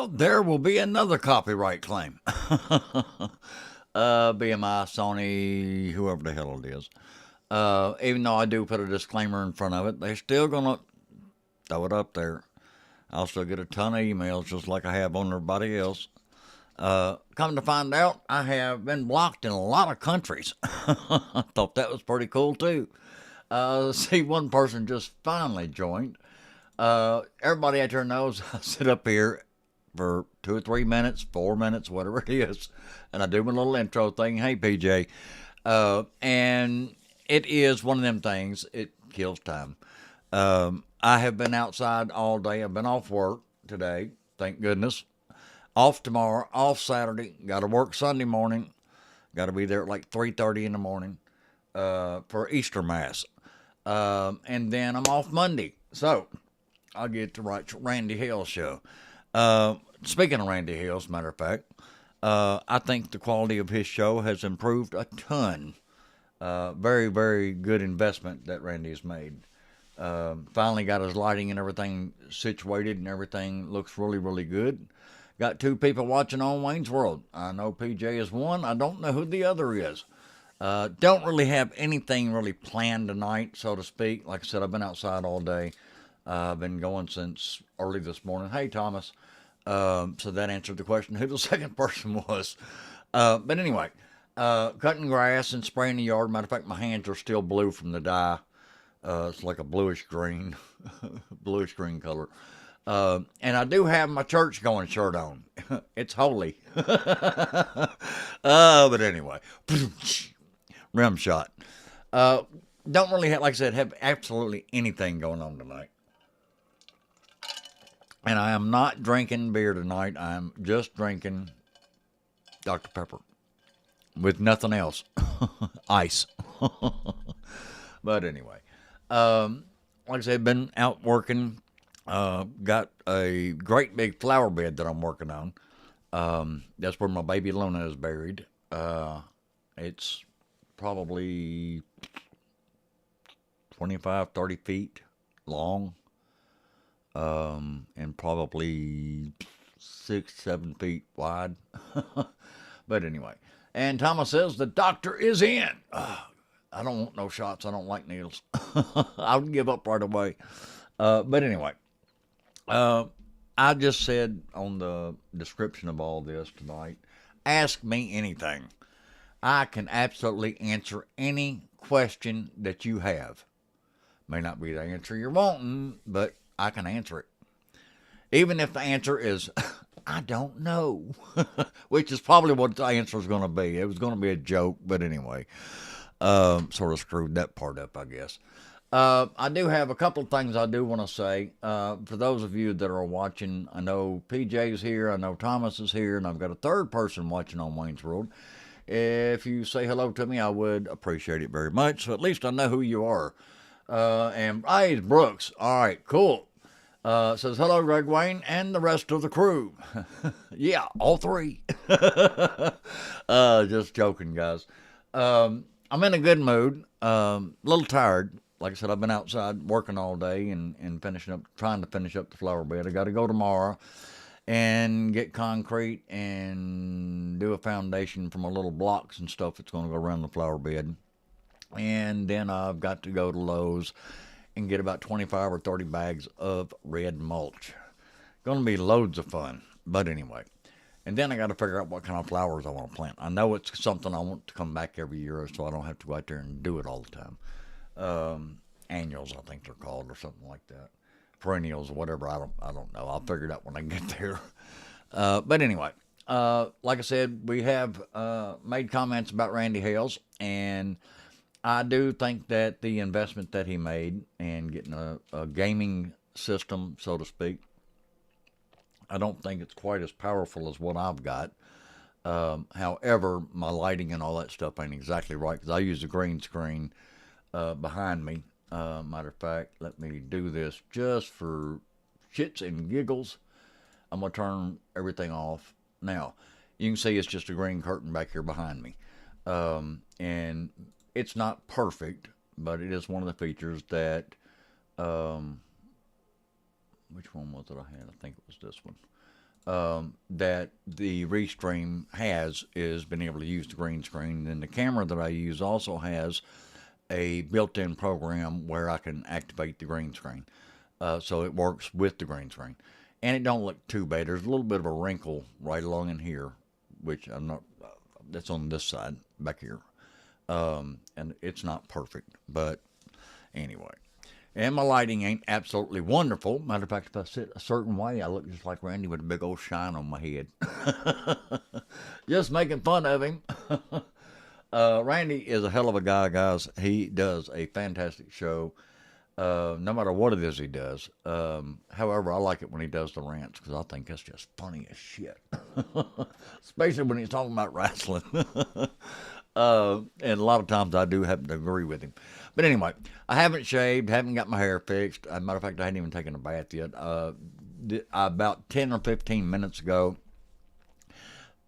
Well, there will be another copyright claim. BMI, Sony, whoever the hell it is. Even though I do put a disclaimer in front of it, they're still gonna throw it up there. I'll still get a ton of emails just like I have on everybody else. Come to find out, I have been blocked in a lot of countries. I thought that was pretty cool too. See, one person just finally joined. Everybody out there knows I sit up here for 2 or 3 minutes, 4 minutes, whatever it is, and I do my little intro thing. Hey, PJ. And it is one of them things, it kills time. I have been outside all day. I've been off work today, thank goodness. Off tomorrow, off Saturday. Got to work Sunday morning. Got to be there at like 3:30 in the morning for Easter Mass. And then I'm off Monday. So I'll get to write Randy Hill's show. Speaking of Randy Hill, as a matter of fact, I think the quality of his show has improved a ton. Very, very good investment that Randy has made. Finally got his lighting and everything situated, and everything looks really, really good. Got 2 people watching on Wayne's World. I know PJ is one. I don't know who the other is. Don't really have anything really planned tonight, so to speak. Like I said, I've been outside all day. I've been going since early this morning. Hey, Thomas. So that answered the question who the second person was. But anyway, cutting grass and spraying the yard. Matter of fact, my hands are still blue from the dye. It's like a bluish green, bluish green color. And I do have my church going shirt on. It's holy. But anyway, rim shot. Don't really have, like I said, have absolutely anything going on tonight. And I am not drinking beer tonight. I'm just drinking Dr. Pepper with nothing else. Ice. But anyway, like I said, been out working. Got a great big flower bed that I'm working on. That's where my baby Luna is buried. It's probably 25, 30 feet long. And probably 6, 7 feet wide. But anyway, and Thomas says the doctor is in. I don't want no shots. I don't like needles. I would give up right away. But anyway, I just said on the description of all this tonight, ask me anything. I can absolutely answer any question that you have. May not be the answer you're wanting, but I can answer it. Even if the answer is, I don't know, which is probably what the answer is going to be. It was going to be a joke, but anyway, sort of screwed that part up, I guess. I do have a couple of things I do want to say. For those of you that are watching, I know PJ's here, I know Thomas is here, and I've got a third person watching on Wayne's World. If you say hello to me, I would appreciate it very much. So at least I know who you are. And it's Brooks. All right, cool. Says hello, Greg Wayne, and the rest of the crew. Yeah, all three. Just joking, guys. I'm in a good mood. A little tired. Like I said, I've been outside working all day and finishing up, trying to finish up the flower bed. I got to go tomorrow and get concrete and do a foundation for my little blocks and stuff that's going to go around the flower bed. And then I've got to go to Lowe's and get about 25 or 30 bags of red mulch. Going to be loads of fun. But anyway. And then I got to figure out what kind of flowers I want to plant. I know it's something I want to come back every year so I don't have to go out there and do it all the time. Annuals, I think they're called, or something like that. Perennials, whatever. I don't know. I'll figure it out when I get there. But anyway, like I said, we have made comments about Randy Hales, and I do think that the investment that he made and getting a gaming system, so to speak, I don't think it's quite as powerful as what I've got. However, my lighting and all that stuff ain't exactly right because I use a green screen behind me. Matter of fact, let me do this just for shits and giggles. I'm going to turn everything off. Now, you can see it's just a green curtain back here behind me. And it's not perfect, but it is one of the features that, which one was it I had? I think it was this one. that the Restream has is being able to use the green screen. And the camera that I use also has a built-in program where I can activate the green screen, so it works with the green screen, and it don't look too bad. There's a little bit of a wrinkle right along in here, which I'm not. That's on this side back here, and it's not perfect, but anyway. And my lighting ain't absolutely wonderful. Matter of fact, if I sit a certain way, I look just like Randy with a big old shine on my head. Just making fun of him. Randy is a hell of a guy, guys. He does a fantastic show, no matter what it is he does. However, I like it when he does the rants because I think that's just funny as shit. Especially when he's talking about wrestling. And a lot of times I do happen to agree with him. But anyway, I haven't shaved, haven't got my hair fixed. As a matter of fact, I hadn't even taken a bath yet. About 10 or 15 minutes ago,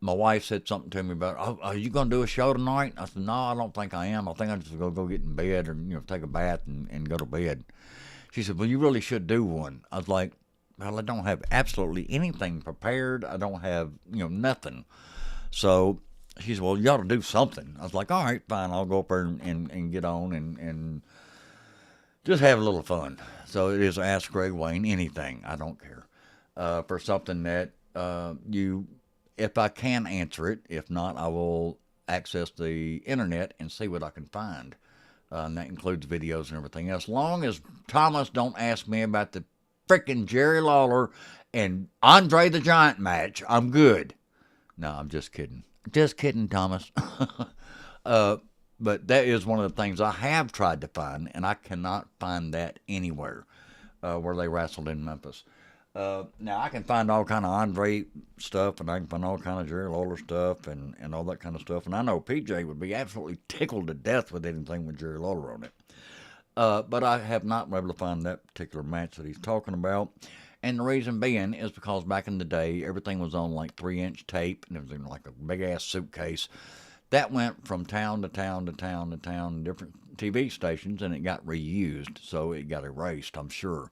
my wife said something to me about, "Oh, are you going to do a show tonight?" I said, "No, I don't think I am. I think I'm just going to go get in bed or, take a bath and go to bed." She said, "Well, you really should do one." I was like, "Well, I don't have absolutely anything prepared. I don't have, nothing." So she said, "Well, you ought to do something." I was like, "All right, fine. I'll go up there and get on and just have a little fun." So it is Ask Greg Wayne anything. I don't care. For something that if I can answer it. If not, I will access the internet and see what I can find. And that includes videos and everything. As long as Thomas don't ask me about the frickin' Jerry Lawler and Andre the Giant match, I'm good. No, I'm just kidding. Just kidding, Thomas. But that is one of the things I have tried to find, and I cannot find that anywhere where they wrestled in Memphis. Now I can find all kind of Andre stuff, and I can find all kind of Jerry Lawler stuff, and all that kind of stuff. And I know PJ would be absolutely tickled to death with anything with Jerry Lawler on it. But I have not been able to find that particular match that he's talking about. And the reason being is because back in the day, everything was on like 3-inch tape, and it was in like a big ass suitcase. That went from town to town to town to town, different TV stations, and it got reused, so it got erased, I'm sure.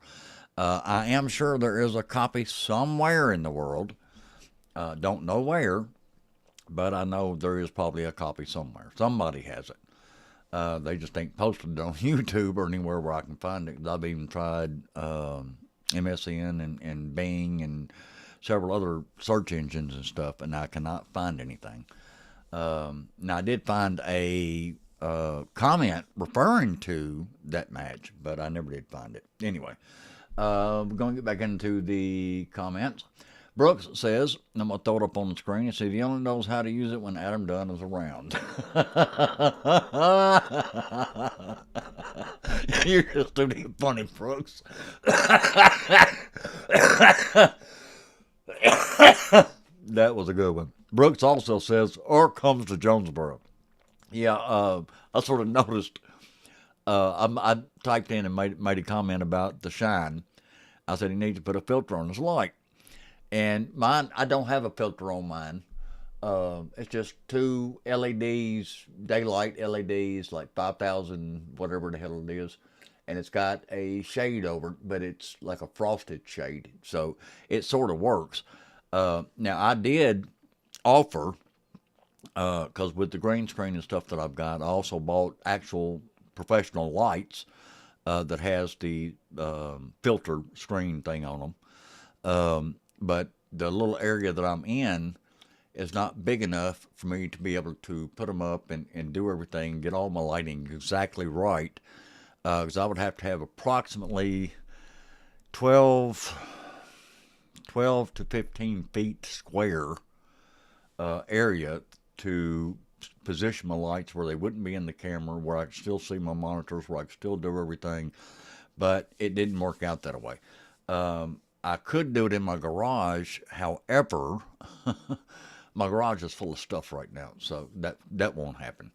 I am sure there is a copy somewhere in the world. Don't know where, but I know there is probably a copy somewhere. Somebody has it. They just ain't posted it on YouTube or anywhere where I can find it. I've even tried MSN and Bing and several other search engines and stuff, and I cannot find anything. Now, I did find a comment referring to that match, but I never did find it. Anyway, we're going to get back into the comments. Brooks says, I'm going to throw it up on the screen and see he only knows how to use it when Adam Dunn is around. You're just too damn funny, Brooks. That was a good one. Brooks also says, or comes to Jonesboro. Yeah, I sort of noticed. I typed in and made a comment about the shine. I said he needs to put a filter on his light. And mine, I don't have a filter on mine. It's just two LEDs, daylight LEDs, like 5,000, whatever the hell it is. And it's got a shade over it, but it's like a frosted shade. So it sort of works. Now, I did offer, because with the green screen and stuff that I've got, I also bought actual professional lights that has the filter screen thing on them. But the little area that I'm in is not big enough for me to be able to put them up and do everything, get all my lighting exactly right. Because I would have to have approximately 12 to 15 feet square area to position my lights where they wouldn't be in the camera, where I could still see my monitors, where I could still do everything. But it didn't work out that way. I could do it in my garage. However, my garage is full of stuff right now, so that won't happen.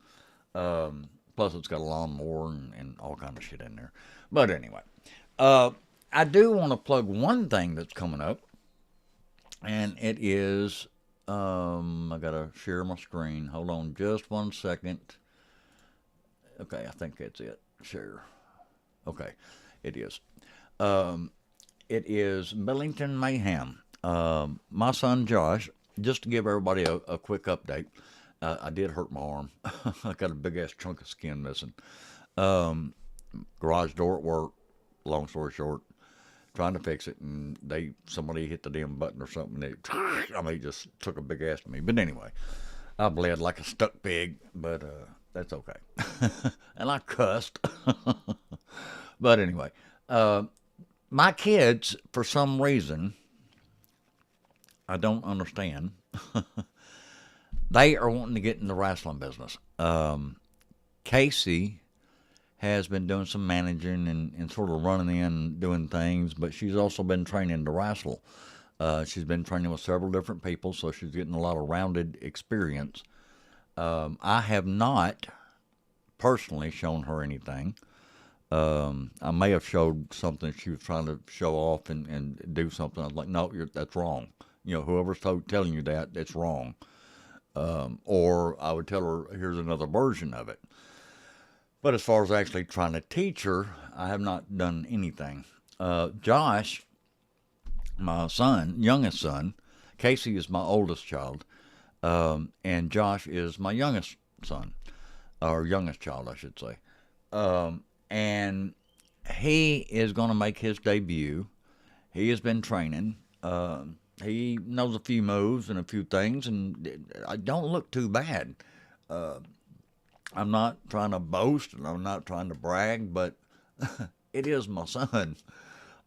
Plus, it's got a lawnmower and all kind of shit in there. But anyway, I do want to plug one thing that's coming up, and it is I gotta share my screen. Hold on just 1 second. Okay, I think that's it. Share. Okay, it is. It is Millington Mayhem. My son Josh, just to give everybody a quick update, I did hurt my arm. I got a big ass chunk of skin missing. Um, Garage door at work. Long story short, trying to fix it, and somebody hit the damn button or something. It just took a big ass to me. But anyway, I bled like a stuck pig, but that's okay. And I cussed. But anyway, my kids, for some reason, I don't understand. They are wanting to get in the wrestling business. Casey has been doing some managing and sort of running in and doing things, but she's also been training to wrestle. She's been training with several different people, so she's getting a lot of rounded experience. I have not personally shown her anything. I may have showed something she was trying to show off and do something. I was like, no, that's wrong. Whoever's telling you that, that's wrong. Or I would tell her, here's another version of it. But as far as actually trying to teach her, I have not done anything. Josh, my son, youngest son, Casey is my oldest child, and Josh is my youngest son, or youngest child, I should say. And he is going to make his debut. He has been training. He knows a few moves and a few things, and I don't look too bad. I'm not trying to boast, and I'm not trying to brag, but it is my son,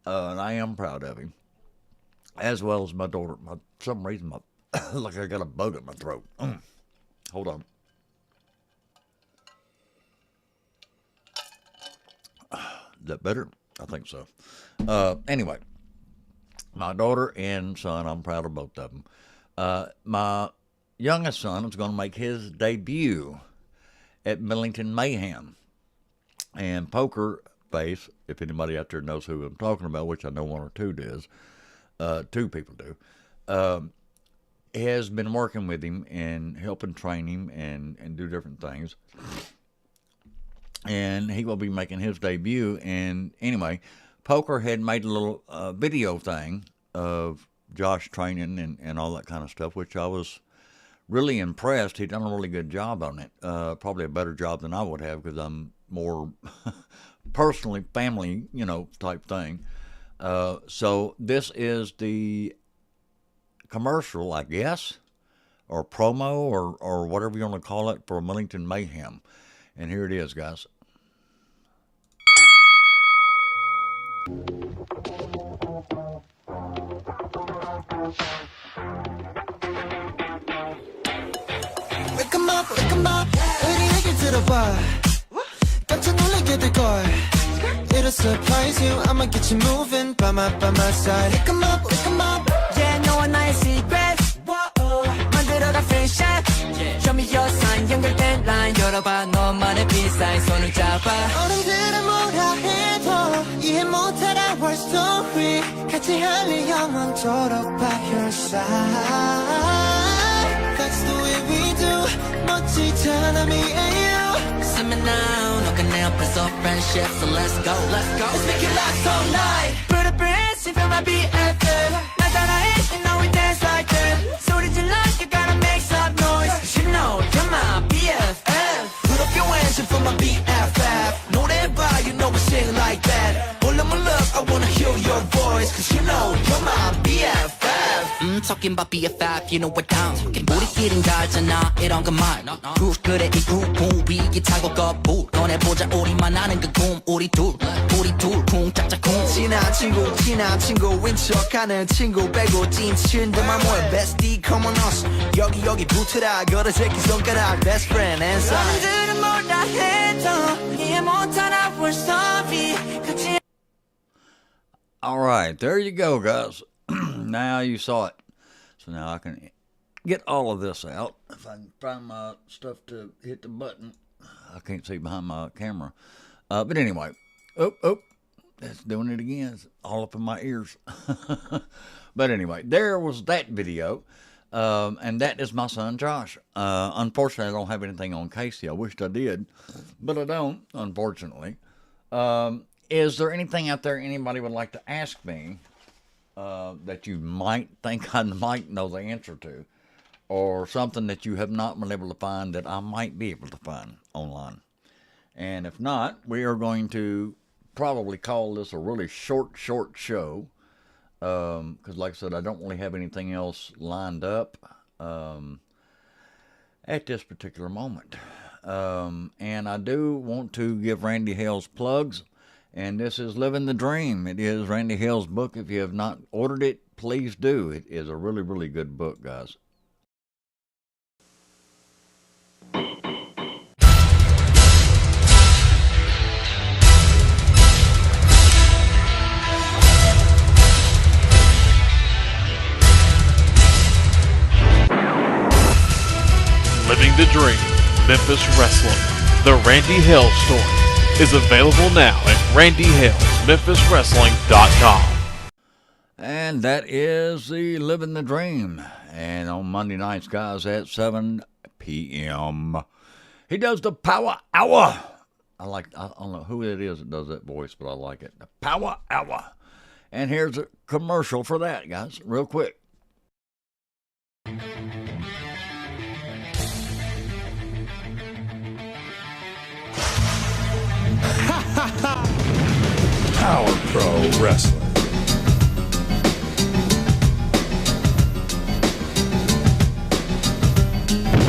and I am proud of him, as well as my daughter. For some reason, like I got a bug in my throat. Hold on. Is that better? I think so. Anyway, my daughter and son, I'm proud of both of them. My youngest son is going to make his debut at Millington Mayhem. And Poker Face, if anybody out there knows who I'm talking about, which I know one or two does, two people do, has been working with him and helping train him and do different things. And he will be making his debut. And anyway, Poker had made a little video thing of Josh training and all that kind of stuff, which I was really impressed. He'd done a really good job on it. Probably a better job than I would have, because I'm more personally family, type thing. So this is the commercial, I guess, or promo, or whatever you want to call it, for Millington Mayhem. And here it is, guys. Wake 'em up, 우리 얘기 들어봐. 깜짝 놀라게 될걸. It'll surprise you, I'ma get you moving by my side. Wake 'em up, yeah, 너와 나의 secret. 만들어가 friendship. Show me your sign, 연결된 line 열어봐. 너만의 비사인 손을 잡아. 어른들은 뭐라 해도 이해 못할 our story. 같이 할래 영원토록 by your side. That's the way we do. 멋지잖아 me and you. Send me now, 너가 내 앞에서 friendship, so let's go. Let's make it last all night. Put a breath, feel my BFF. 날 따라해, you know we dance like that. 소리 질러, you gotta make some noise. You know you're my BFF. Put up your hands for my BFF. 노래봐, you know we sing like that. 볼륨을 up, I wanna hear your voice. Cause you know you're my BFF. Talking about BFF, you know what I'm talking about. 우리끼린 다르잖아, 이런 건 말. 그래 이 꿈 위에 타고 거부 꺼내보자 우리만 아는 그 꿈. 우리 둘 쿵 짝짝 쿵. 친한 친구인 척하는 친구 빼고 찐 친구만 모여 bestie come on us. 여기 붙으라 걸어 새끼 손가락 best friend and son. 사람들은 뭐라 해도 이해 못한 our story. All right, there you go, guys. Now you saw it. So now I can get all of this out. If I can find my stuff to hit the button. I can't see behind my camera. But anyway, it's doing it again. It's all up in my ears. But anyway, there was that video. And that is my son, Josh. Unfortunately, I don't have anything on Casey. I wished I did, but I don't, unfortunately. Is there anything out there anybody would like to ask me that you might think I might know the answer to, or something that you have not been able to find that I might be able to find online. And if not, we are going to probably call this a really short show. Because, like I said, I don't really have anything else lined up at this particular moment. And I do want to give Randy Hales plugs. And this is Living the Dream. It is Randy Hales' book. If you have not ordered it, please do. It is a really, really good book, guys. Living the Dream, Memphis Wrestling, The Randy Hales Story, is available now at randyhalesmemphiswrestling.com. And that is the Living the Dream. And on Monday nights, guys, at 7 p.m., he does the Power Hour. I don't know who it is that does that voice, but I like it. The Power Hour. And here's a commercial for that, guys, real quick. Power Pro Wrestling.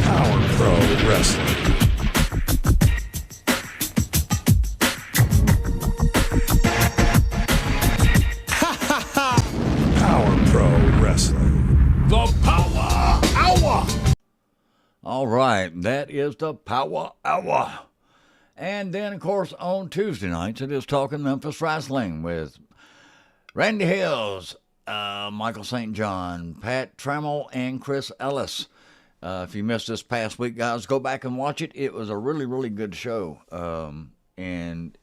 Power Pro Wrestling. Power Pro Wrestling. The Power Hour. All right, that is the Power Hour. And then, of course, on Tuesday nights, it is Talking Memphis Wrestling with Randy Hales, Michael St. John, Pat Trammell, and Chris Ellis. If you missed this past week, guys, go back and watch it. It was a really, really good show. And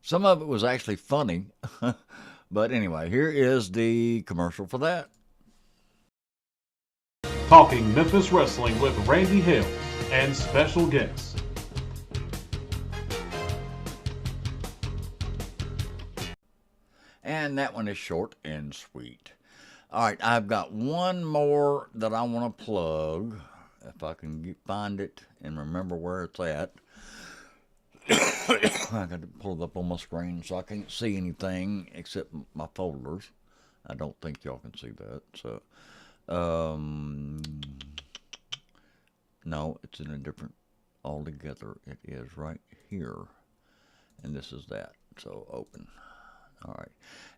some of it was actually funny. But anyway, here is the commercial for that. Talking Memphis Wrestling with Randy Hales and special guests. And that one is short and sweet. All right, I've got one more that I want to plug, if I can find it and remember where it's at. I got to pull it up on my screen so I can't see anything except my folders. I don't think y'all can see that. So, no, it's in a different altogether. It is right here, and this is that. So open. All right.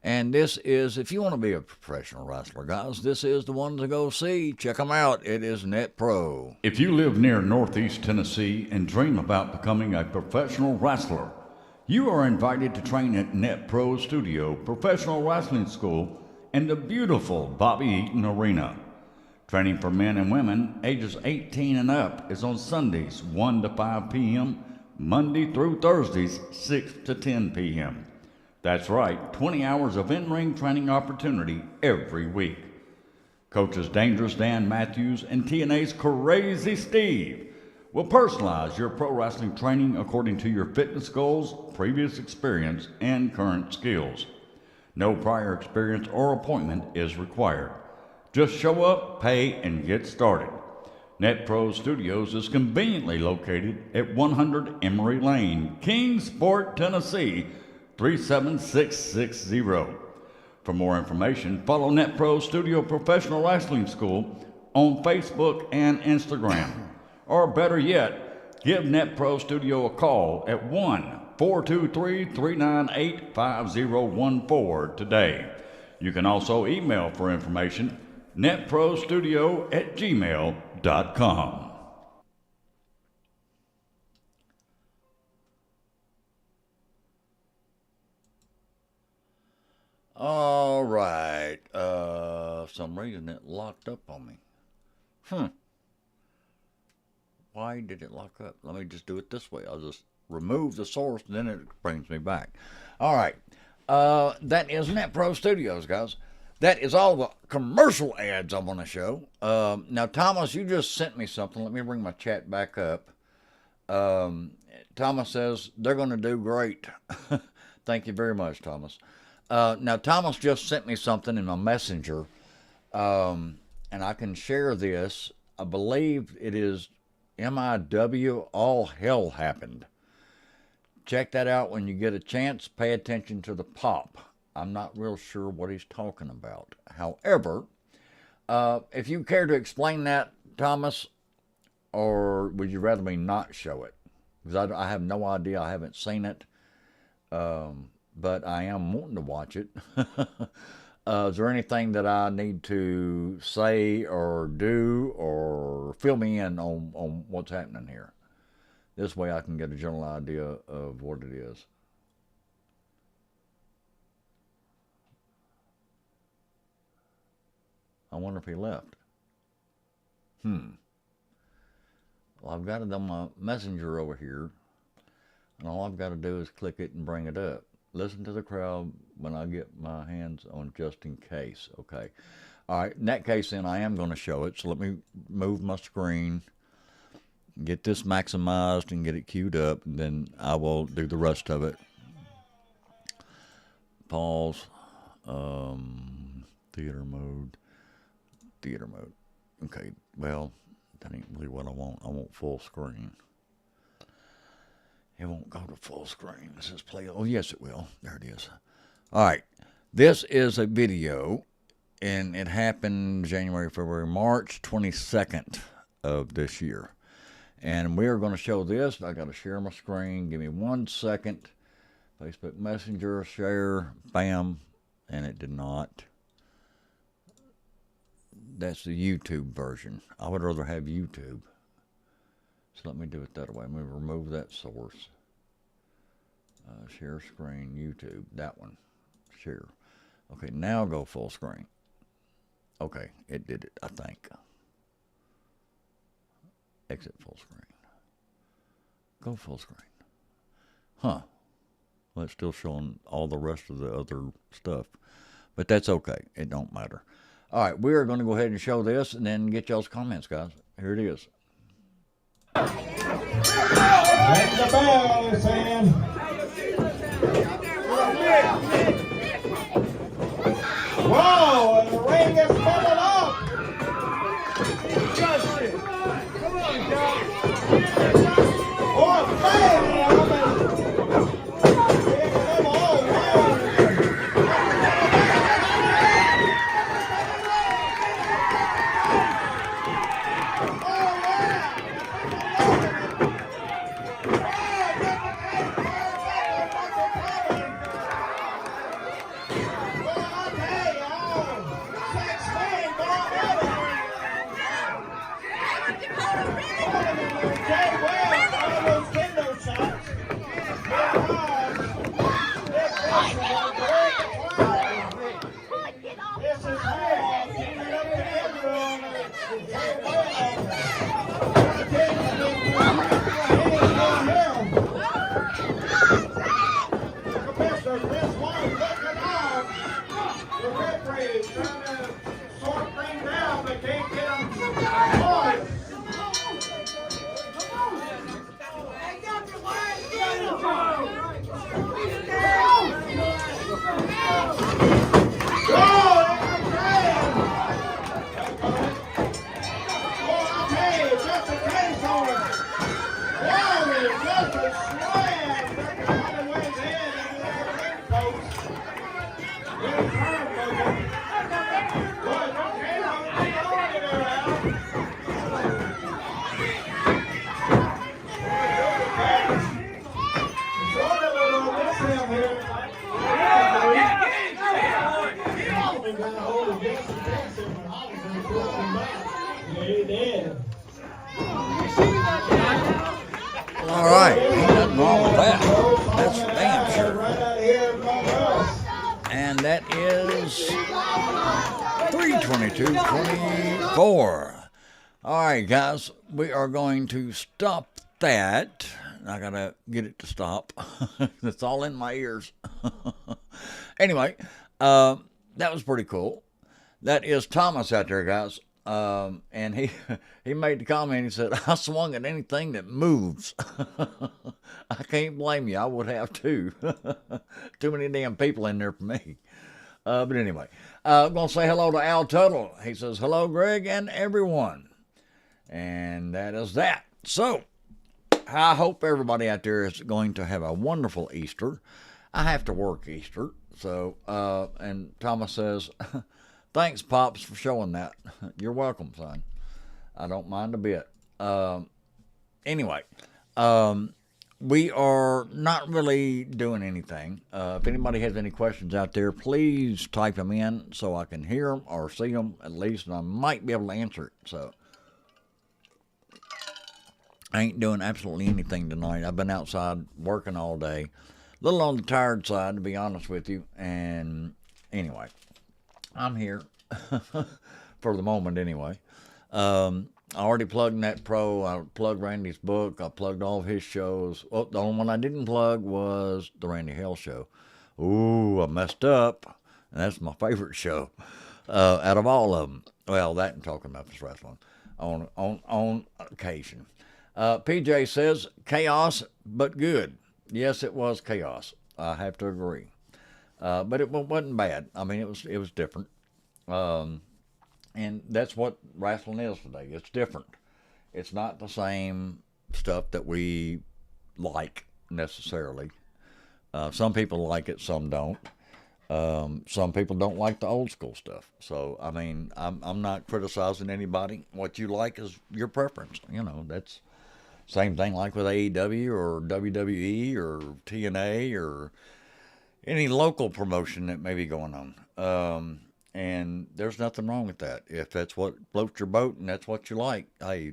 And this is, if you want to be a professional wrestler, guys, this is the one to go see. Check them out. It is NetPro. If you live near Northeast Tennessee and dream about becoming a professional wrestler, you are invited to train at NetPro Studio Professional Wrestling School in the beautiful Bobby Eaton Arena. Training for men and women ages 18 and up is on Sundays 1 to 5 p.m., Monday through Thursdays 6 to 10 p.m. That's right, 20 hours of in-ring training opportunity every week. Coaches Dangerous Dan Matthews and TNA's Crazy Steve will personalize your pro wrestling training according to your fitness goals, previous experience, and current skills. No prior experience or appointment is required. Just show up, pay, and get started. NetPro Studios is conveniently located at 100 Emory Lane, Kingsport, Tennessee, 37660. For more information, follow NetPro Studio Professional Wrestling School on Facebook and Instagram. Or better yet, give NetPro Studio a call at 1-423-398-5014 today. You can also email for information, netprostudio@gmail.com. All right. Some reason it locked up on me. Why did it lock up? Let me just do it this way. I'll just remove the source, and then it brings me back. All right. That is NetPro Studios, guys. That is all the commercial ads I'm going to show. Now, Thomas, you just sent me something. Let me bring my chat back up. Thomas says they're going to do great. Thank you very much, Thomas. Now, Thomas just sent me something in my messenger, and I can share this. I believe it is MIW, All Hell Happened. Check that out when you get a chance. Pay attention to the pop. I'm not real sure what he's talking about. However, if you care to explain that, Thomas, or would you rather me not show it? Because I have no idea. I haven't seen it. But I am wanting to watch it. Is there anything that I need to say or do or fill me in on what's happening here? This way I can get a general idea of what it is. I wonder if he left. Well, I've got it on my messenger over here, and all I've got to do is click it and bring it up. Listen to the crowd when I get my hands on just in case. Okay. All right. In that case, then I am going to show it. So let me move my screen, get this maximized, and get it queued up, and then I will do the rest of it. Pause. Theater mode. Theater mode. Okay. Well, that ain't really what I want. I want full screen. It won't go to full screen. This is play. Oh, yes, it will. There it is. All right. This is a video, and it happened January, February, March 22nd of this year. And we are going to show this. I got to share my screen. Give me 1 second. Facebook Messenger, share, bam, and it did not. That's the YouTube version. I would rather have YouTube. So let me do it that way. Let me remove that source. Share screen, YouTube. That one. Share. Okay, now go full screen. Okay, it did it, I think. Exit full screen. Go full screen. Huh. Well, it's still showing all the rest of the other stuff. But that's okay. It don't matter. All right, we are going to go ahead and show this and then get y'all's comments, guys. Here it is. Ring the bell, Sam. Whoa, and the ring is bubbled up. Justin, come on, John. Oh, baby, All right, ain't nothing wrong with that. That's for damn sure. And that is 3:22:24. All right, guys, we are going to stop that. I gotta get it to stop. It's all in my ears. Anyway, that was pretty cool. That is Thomas out there, guys. And he he made the comment. He said, "I swung at anything that moves." I can't blame you. I would have too. Too many damn people in there for me. But anyway, I'm gonna say hello to Al Tuttle. He says, "Hello, Greg and everyone," and that is that. So I hope everybody out there is going to have a wonderful Easter. I have to work Easter, so and Thomas says, "Thanks, Pops, for showing that." You're welcome, son. I don't mind a bit. Anyway, we are not really doing anything. If anybody has any questions out there, please type them in so I can hear them or see them at least, and I might be able to answer it. So I ain't doing absolutely anything tonight. I've been outside working all day. A little on the tired side, to be honest with you. And anyway, I'm here for the moment anyway. I already plugged Net Pro. I plugged Randy's book. I plugged all of his shows. Oh, the only one I didn't plug was the Randy Hale Show. Ooh, I messed up. And that's my favorite show out of all of them. Well, that and Talking Memphis Wrestling on occasion. PJ says, chaos, but good. Yes, it was chaos. I have to agree. But it wasn't bad. I mean, it was different. And that's what wrestling is today. It's different. It's not the same stuff that we like necessarily. Some people like it, some don't. Some people don't like the old school stuff. So, I mean, I'm not criticizing anybody. What you like is your preference. You know, that's same thing like with AEW or WWE or TNA or any local promotion that may be going on. And there's nothing wrong with that. If that's what floats your boat and that's what you like, hey,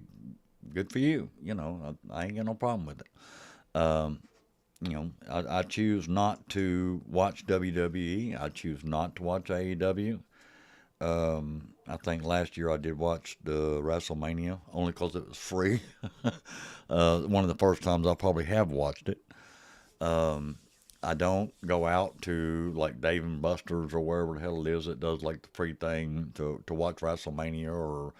good for you. You know, I ain't got no problem with it. You know, I choose not to watch WWE. I choose not to watch AEW. I think last year I did watch the WrestleMania only because it was free. One of the first times I probably have watched it. I don't go out to like Dave and Buster's or wherever the hell it is that does like the free thing to watch WrestleMania or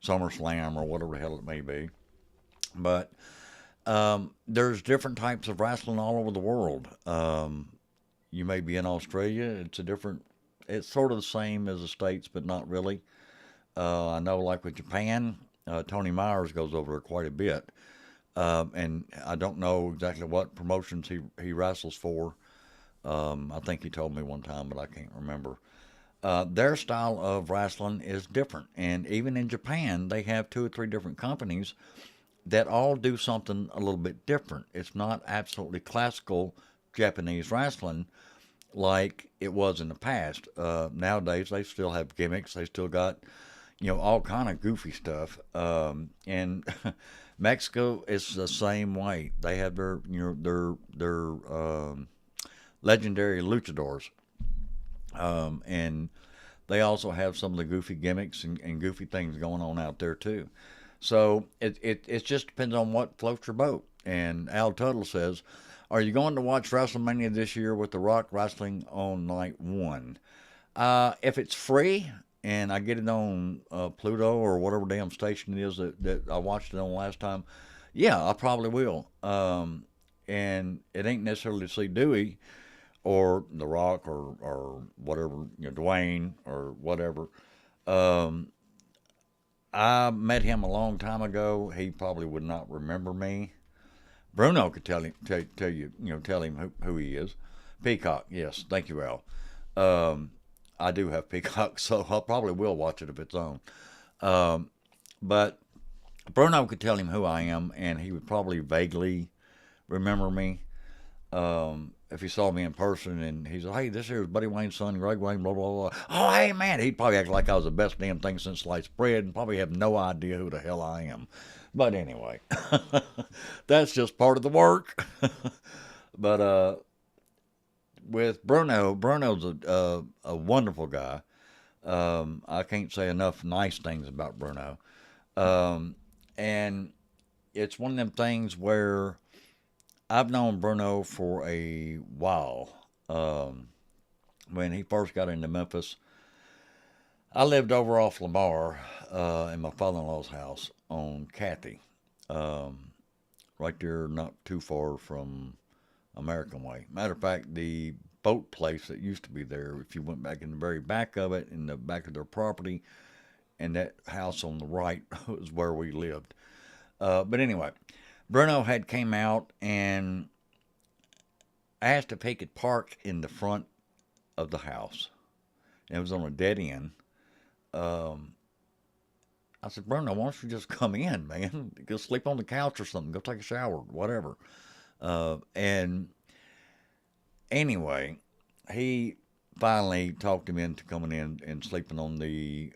SummerSlam or whatever the hell it may be. But there's different types of wrestling all over the world. You may be in Australia. It's sort of the same as the States, but not really. I know like with Japan, Tony Myers goes over there quite a bit. And I don't know exactly what promotions he wrestles for. I think he told me one time, but I can't remember. Their style of wrestling is different. And even in Japan, they have 2 or 3 different companies that all do something a little bit different. It's not absolutely classical Japanese wrestling like it was in the past. Nowadays, they still have gimmicks. They still got, all kind of goofy stuff. And Mexico is the same way. They have their legendary luchadors, and they also have some of the goofy gimmicks and goofy things going on out there too. So it just depends on what floats your boat. And Al Tuttle says, "Are you going to watch WrestleMania this year with The Rock wrestling on night 1? If it's free and I get it on Pluto or whatever damn station it is that I watched it on last time, yeah, I probably will. And it ain't necessarily to see Dewey or The Rock or whatever, Dwayne or whatever. I met him a long time ago. He probably would not remember me. Bruno could tell him who he is. Peacock, yes, thank you, Al. I do have Peacock, so I probably will watch it if it's on. But Bruno could tell him who I am, and he would probably vaguely remember me. If he saw me in person and he said, "Hey, this here is Buddy Wayne's son, Greg Wayne, blah, blah, blah." "Oh, hey, man," he'd probably act like I was the best damn thing since sliced bread and probably have no idea who the hell I am. But anyway, that's just part of the work. But with Bruno's a wonderful guy. I can't say enough nice things about Bruno. And it's one of them things where I've known Bruno for a while. When he first got into Memphis, I lived over off Lamar in my father-in-law's house on Cathy, right there, not too far from American Way. Matter of fact, the boat place that used to be there, if you went back in the very back of it, in the back of their property, and that house on the right was where we lived. But anyway, Bruno had came out and asked if he could park in the front of the house. And it was on a dead end. I said, Bruno, why don't you just come in, man? Go sleep on the couch or something. Go take a shower, whatever. And anyway, he finally talked him into coming in and sleeping on the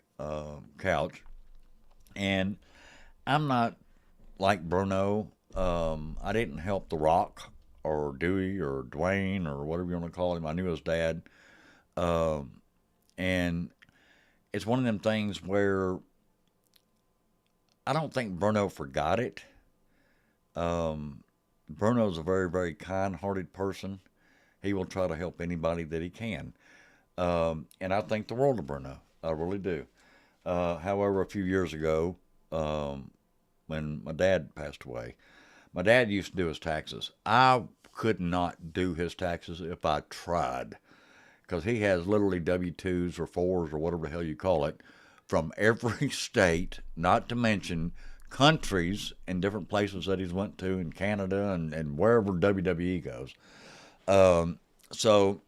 couch. And I'm not like Bruno. I didn't help The Rock or Dewey or Dwayne or whatever you want to call him. I knew his dad. And it's one of them things where I don't think Bruno forgot it. Bruno's a very, very kind-hearted person. He will try to help anybody that he can. And I think the world of Bruno. I really do. However, a few years ago, when my dad passed away, my dad used to do his taxes. I could not do his taxes if I tried, because he has literally W-2s or 4s or whatever the hell you call it from every state, not to mention countries and different places that he's went to in Canada and wherever WWE goes. So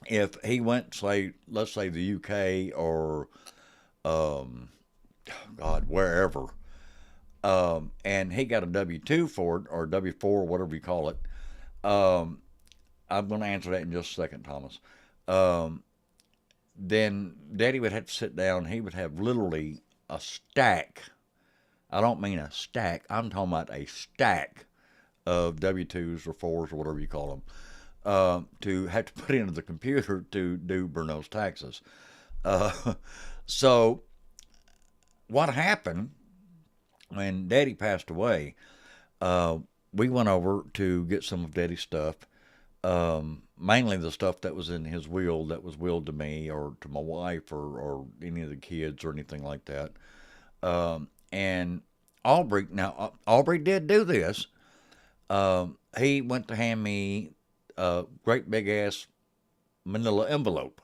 if he went, say, let's say the UK or, God, wherever, and he got a W-2 for it, or W-4, whatever you call it, I'm going to answer that in just a second, Thomas. Then Daddy would have to sit down. He would have literally a stack. I don't mean a stack. I'm talking about a stack of W-2s or 4s or whatever you call them, to have to put into the computer to do Bruno's taxes. So what happened when Daddy passed away, we went over to get some of Daddy's stuff. Mainly the stuff that was in his will that was willed to me or to my wife or any of the kids or anything like that. And Aubrey did do this. He went to hand me a great big ass manila envelope.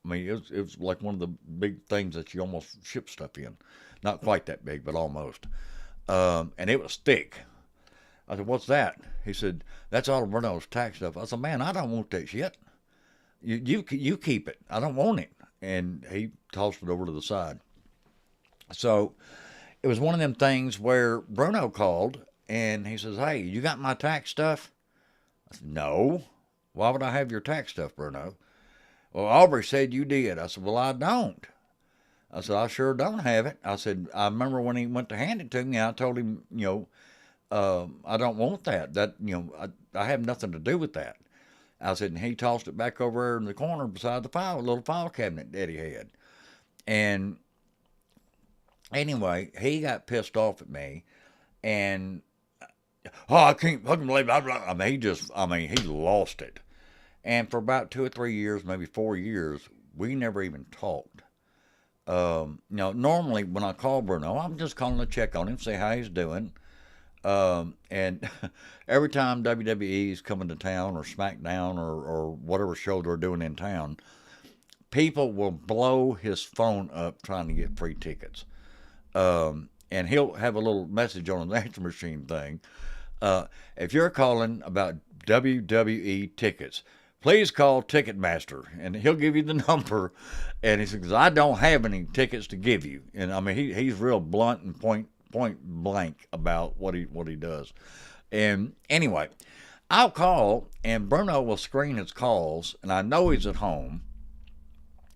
I mean, it was like one of the big things that you almost ship stuff in. Not quite that big, but almost. And it was thick. I said, what's that? He said, that's all of Bruno's tax stuff. I said, man, I don't want that shit. You keep it. I don't want it. And he tossed it over to the side. So it was one of them things where Bruno called and he says, hey, you got my tax stuff? I said, no. Why would I have your tax stuff, Bruno? Well, Aubrey said you did. I said, well, I don't. I said, I sure don't have it. I said, I remember when he went to hand it to me, I told him, I don't want that. I have nothing to do with that. I said, and he tossed it back over there in the corner beside the little file cabinet that he had. And anyway, he got pissed off at me, and I can't fucking believe it. I mean, he lost it. And for about 2 or 3 years, maybe 4 years, we never even talked. Normally when I call Bruno, I'm just calling to check on him, see how he's doing. And every time WWE's coming to town or SmackDown or whatever show they're doing in town, people will blow his phone up trying to get free tickets. And he'll have a little message on an answer machine thing. If you're calling about WWE tickets, please call Ticketmaster, and he'll give you the number. And he says, I don't have any tickets to give you. And I mean, he's real blunt and point blank about what he does. And anyway, I'll call, and Bruno will screen his calls, and I know he's at home,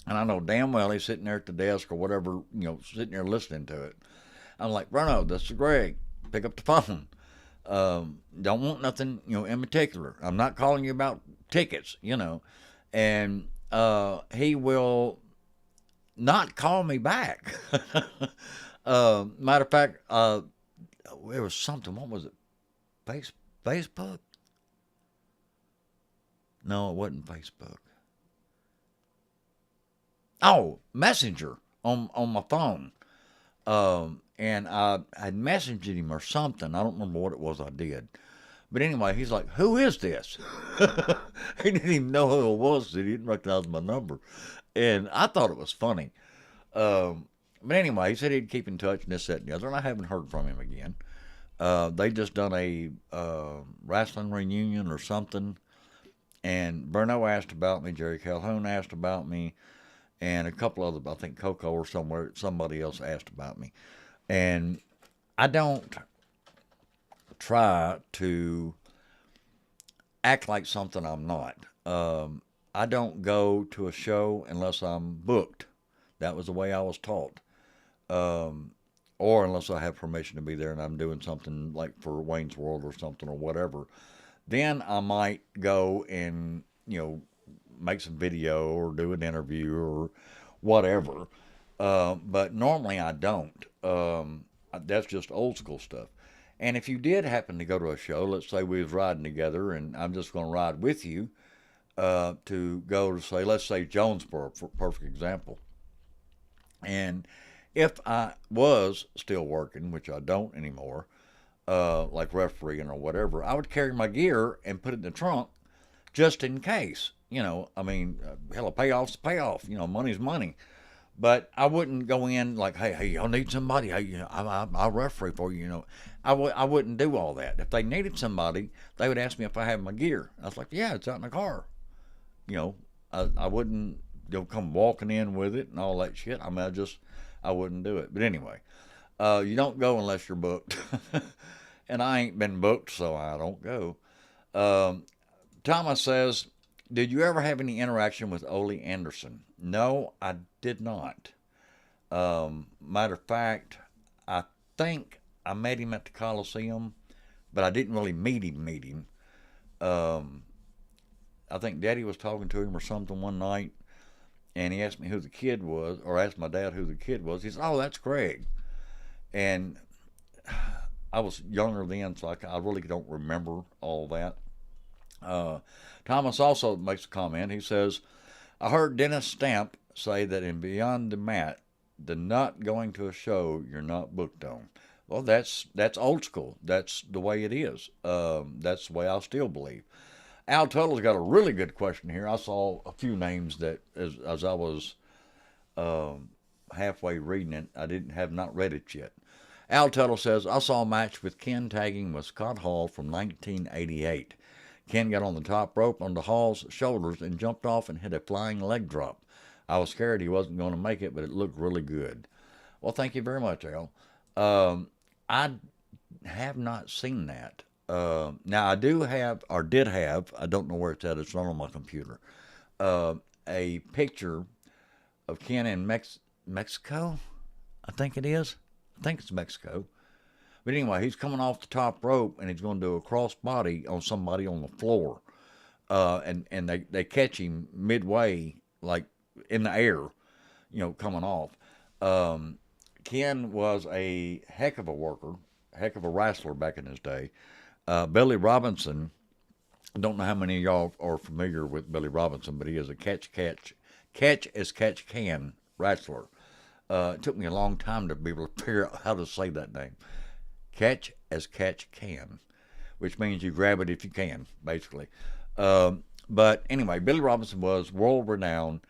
and I know damn well he's sitting there at the desk or whatever, sitting there listening to it. I'm like, Bruno, this is Greg. Pick up the phone. Don't want nothing, in particular. I'm not calling you about tickets, and he will not call me back. Matter of fact, there was something. What was it? Facebook? No, it wasn't Facebook. Oh, Messenger on my phone. And I messaged him or something. I don't remember what it was I did. But anyway, he's like, "Who is this?" He didn't even know who it was. He didn't recognize my number. And I thought it was funny. But anyway, he said he'd keep in touch and this, that, and the other. And I haven't heard from him again. They just done a wrestling reunion or something. And Bruno asked about me. Jerry Calhoun asked about me. And a couple other, I think Coco or somebody else asked about me. And I don't try to act like something I'm not. I don't go to a show unless I'm booked. That was the way I was taught. Or unless I have permission to be there and I'm doing something like for Wayne's World or something or whatever. Then I might go and, make some video or do an interview or whatever. But normally I don't. That's just old school stuff. And if you did happen to go to a show, let's say we was riding together and I'm just going to ride with you to go to say, let's say Jonesboro, for a perfect example. And if I was still working, which I don't anymore, like refereeing or whatever, I would carry my gear and put it in the trunk just in case. Hell, a payoff's a payoff. Money's money. But I wouldn't go in like, hey, y'all need somebody. Hey, I'll referee for you. I wouldn't do all that. If they needed somebody, they would ask me if I had my gear. I was like, yeah, it's out in the car. I wouldn't come walking in with it and all that shit. I wouldn't do it. But anyway, you don't go unless you're booked. And I ain't been booked, so I don't go. Thomas says, did you ever have any interaction with Ole Anderson? No, I did not. Matter of fact, I think I met him at the Coliseum, but I didn't really meet him. I think Daddy was talking to him or something one night, and he asked me who the kid was, or asked my dad who the kid was. He said, "Oh, that's Craig." And I was younger then, so I really don't remember all that. Thomas also makes a comment. He says, I heard Dennis Stamp say that in Beyond the Mat, the not going to a show you're not booked on. Well, that's old school. That's the way it is. That's the way I still believe. Al Tuttle's got a really good question here. I saw a few names that as I was halfway reading it, I have not read it yet. Al Tuttle says, I saw a match with Ken tagging with Scott Hall from 1988. Ken got on the top rope onto Hall's shoulders and jumped off and hit a flying leg drop. I was scared he wasn't going to make it, but it looked really good. Well, thank you very much, Al. I have not seen that. Now, I did have, I don't know where it's at, it's not on my computer, a picture of Ken in Mexico, I think it is. I think it's Mexico. But anyway, he's coming off the top rope and he's going to do a cross body on somebody on the floor. And they catch him midway, like in the air, coming off. Ken was a heck of a worker, heck of a wrestler back in his day. Billy Robinson, I don't know how many of y'all are familiar with Billy Robinson, but he is a catch as catch can wrestler. It took me a long time to be able to figure out how to say that name. Catch as catch can, which means you grab it if you can, basically. But anyway, Billy Robinson was world-renowned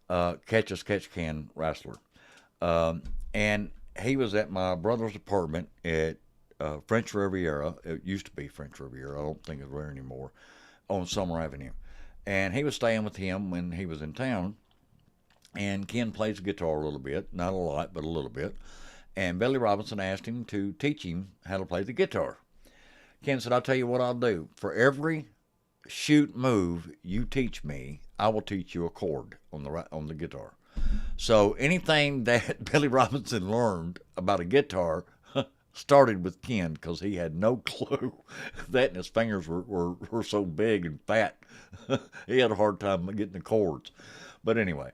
catch as catch can wrestler. And he was at my brother's apartment at French Riviera. It used to be French Riviera. I don't think it's there anymore, on Summer Avenue. And he was staying with him when he was in town. And Ken plays the guitar a little bit, not a lot, but a little bit. And Billy Robinson asked him to teach him how to play the guitar. Ken said, I'll tell you what I'll do. For every shoot move you teach me, I will teach you a chord on the guitar. So anything that Billy Robinson learned about a guitar started with Ken, because he had no clue. That and his fingers were so big and fat. He had a hard time getting the chords. But anyway,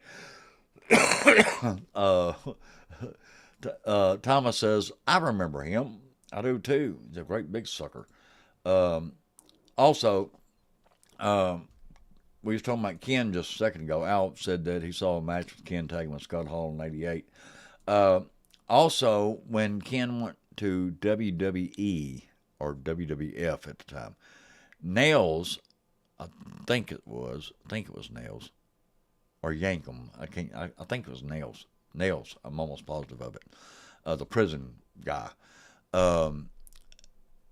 Thomas says, I remember him. I do too. He's a great big sucker. Also, we was talking about Ken just a second ago. Al said that he saw a match with Ken tagging with Scott Hall in '88. Also, when Ken went to WWE or WWF at the time, Nails, I think it was Nails or Yankum. I think it was Nails. Nails. I'm almost positive of it. The prison guy.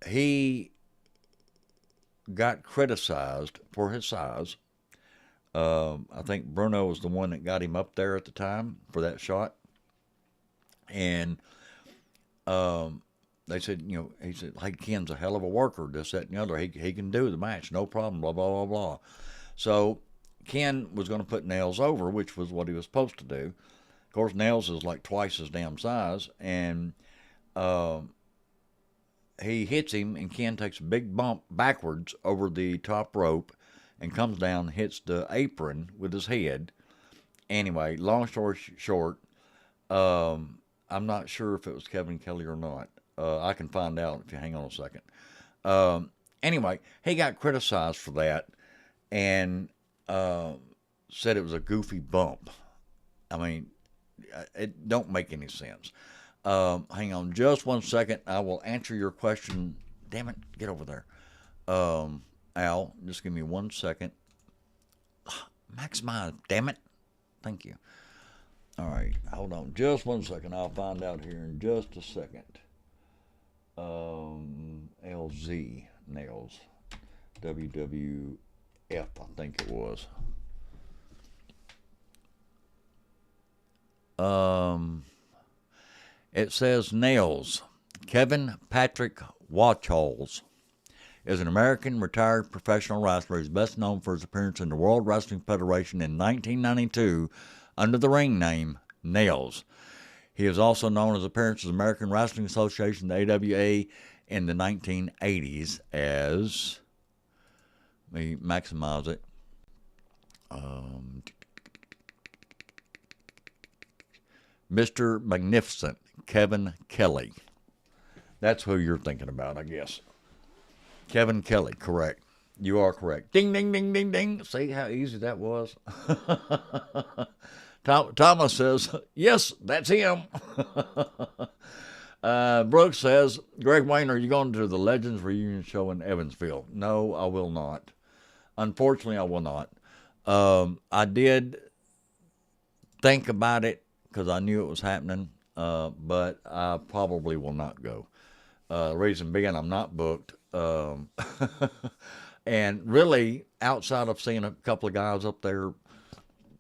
He got criticized for his size. I think Bruno was the one that got him up there at the time for that shot. And they said, he said, hey, Ken's a hell of a worker, this, that, and the other. He can do the match, no problem, blah, blah, blah, blah. So Ken was going to put Nails over, which was what he was supposed to do. Of course, Nails is like twice his damn size, and he hits him, and Ken takes a big bump backwards over the top rope and comes down and hits the apron with his head. Anyway, long story short, I'm not sure if it was Kevin Kelly or not. I can find out if you hang on a second. Anyway, he got criticized for that and said it was a goofy bump. I mean, it don't make any sense. Hang on just 1 second. I will answer your question. Damn it, get over there. Al, just give me 1 second. Maximize, damn it. Thank you. All right, hold on just 1 second. I'll find out here in just a second. LZ, Nails, WWF, I think it was. It says Nails. Kevin Patrick Watchholes is an American retired professional wrestler who is best known for his appearance in the World Wrestling Federation in 1992 under the ring name Nails. He is also known as appearances in the American Wrestling Association, the AWA, in the 1980s as, let me maximize it, Mr. Magnificent, Kevin Kelly. That's who you're thinking about, I guess. Kevin Kelly, correct. You are correct. Ding, ding, ding, ding, ding. See how easy that was? Thomas says, yes, that's him. Brooks says, Greg Wayne, are you going to the Legends reunion show in Evansville? No, I will not. Unfortunately, I will not. I did think about it because I knew it was happening, but I probably will not go. The reason being, I'm not booked. And really, outside of seeing a couple of guys up there,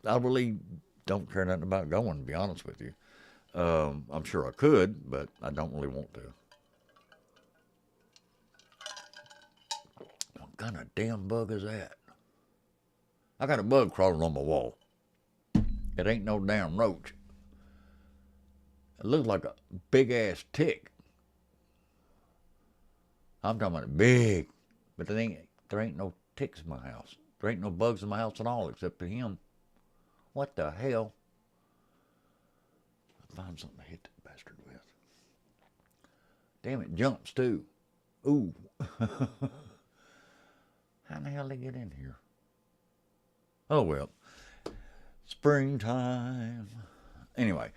I really don't care nothing about going, to be honest with you. I'm sure I could, but I don't really want to. What kind of damn bug is that? I got a bug crawling on my wall. It ain't no damn roach. It looks like a big-ass tick. I'm talking about big, but there ain't no ticks in my house. There ain't no bugs in my house at all except for him. What the hell? I'll find something to hit that bastard with. Damn, it jumps too. Ooh. How in the hell did they get in here? Oh well. Springtime. Anyway,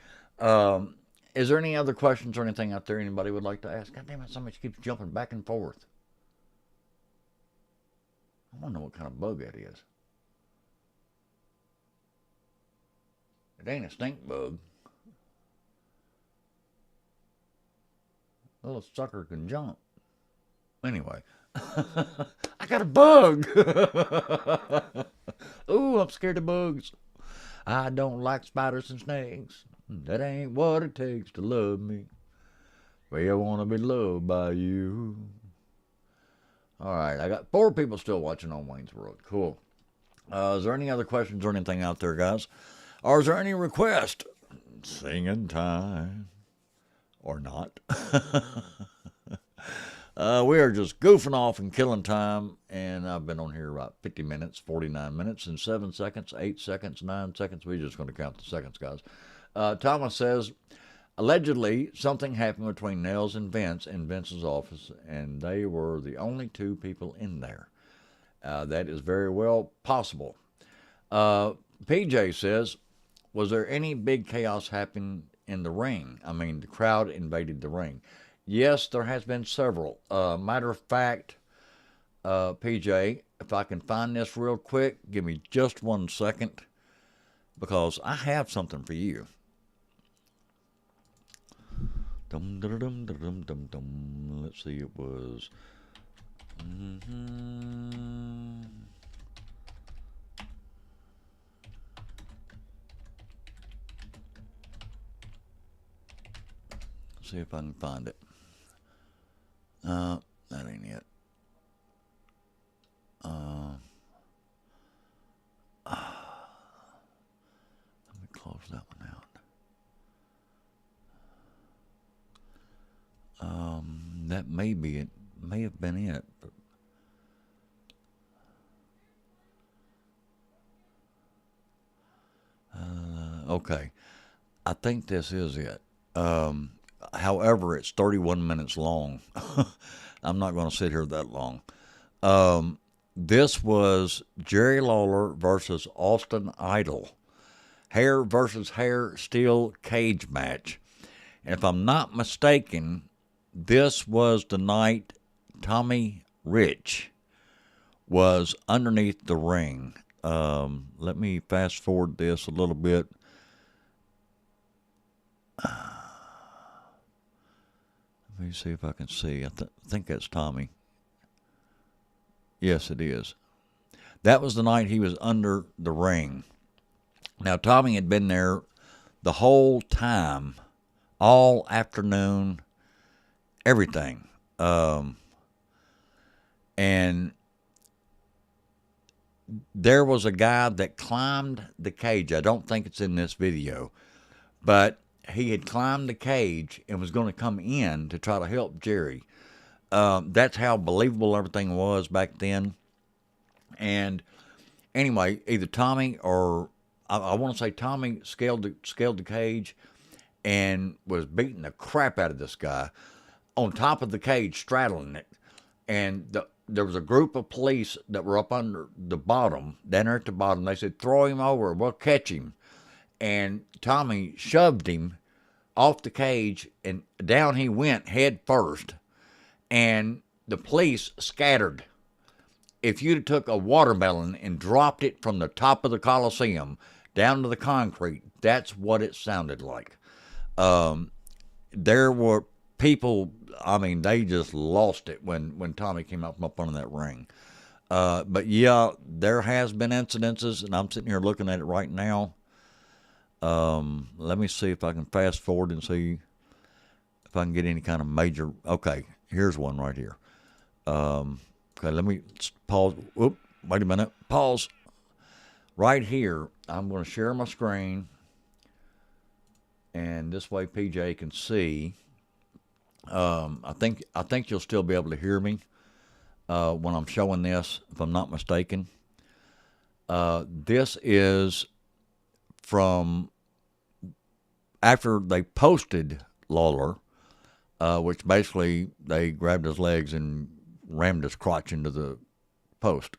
is there any other questions or anything out there anybody would like to ask? God damn it, somebody keeps jumping back and forth. I want to know what kind of bug that is. It ain't a stink bug. A little sucker can jump. Anyway, I got a bug. Ooh, I'm scared of bugs. I don't like spiders and snakes. That ain't what it takes to love me. Well, I want to be loved by you. All right, I got 4 people still watching on Wayne's World. Cool. Is there any other questions or anything out there, guys? Or is there any request? Singing time. Or not. We are just goofing off and killing time, and I've been on here about 50 minutes, 49 minutes, and 7 seconds, 8 seconds, 9 seconds. We're just going to count the seconds, guys. Thomas says, allegedly, something happened between Nails and Vince in Vince's office, and they were the only 2 people in there. That is very well possible. PJ says, was there any big chaos happening in the ring? I mean, the crowd invaded the ring. Yes, there has been several. Matter of fact, PJ, if I can find this real quick, give me just 1 second, because I have something for you. Dum, dum, dum, dum, dum, dum. Let's see, it was. See if I can find it. That ain't it. Let me close that one out. That may be it. May have been it. But okay, I think this is it. However, it's 31 minutes long. I'm not going to sit here that long. This was Jerry Lawler versus Austin Idol. Hair versus hair steel cage match. And if I'm not mistaken, this was the night Tommy Rich was underneath the ring. Let me fast forward this a little bit. Let me see if I can see. I think that's Tommy. Yes, it is. That was the night he was under the ring. Now, Tommy had been there the whole time, all afternoon, everything. And there was a guy that climbed the cage. I don't think it's in this video, but he had climbed the cage and was going to come in to try to help Jerry. That's how believable everything was back then. And anyway, either Tommy or I want to say Tommy scaled the cage and was beating the crap out of this guy on top of the cage, straddling it. And there was a group of police that were up under the bottom, down there at the bottom. They said, "Throw him over, we'll catch him." And Tommy shoved him off the cage, and down he went head first. And the police scattered. If you'd took a watermelon and dropped it from the top of the Coliseum down to the concrete, that's what it sounded like. There were people, I mean, they just lost it when Tommy came up under that ring. But yeah, there has been incidences, and I'm sitting here looking at it right now. Let me see if I can fast forward and see if I can get any kind of major. Okay, here's one right here. Okay, let me pause. Whoop, wait a minute. Pause. Right here, I'm going to share my screen, and this way PJ can see. I think you'll still be able to hear me when I'm showing this, if I'm not mistaken. This is from after they posted Lawler, which basically they grabbed his legs and rammed his crotch into the post.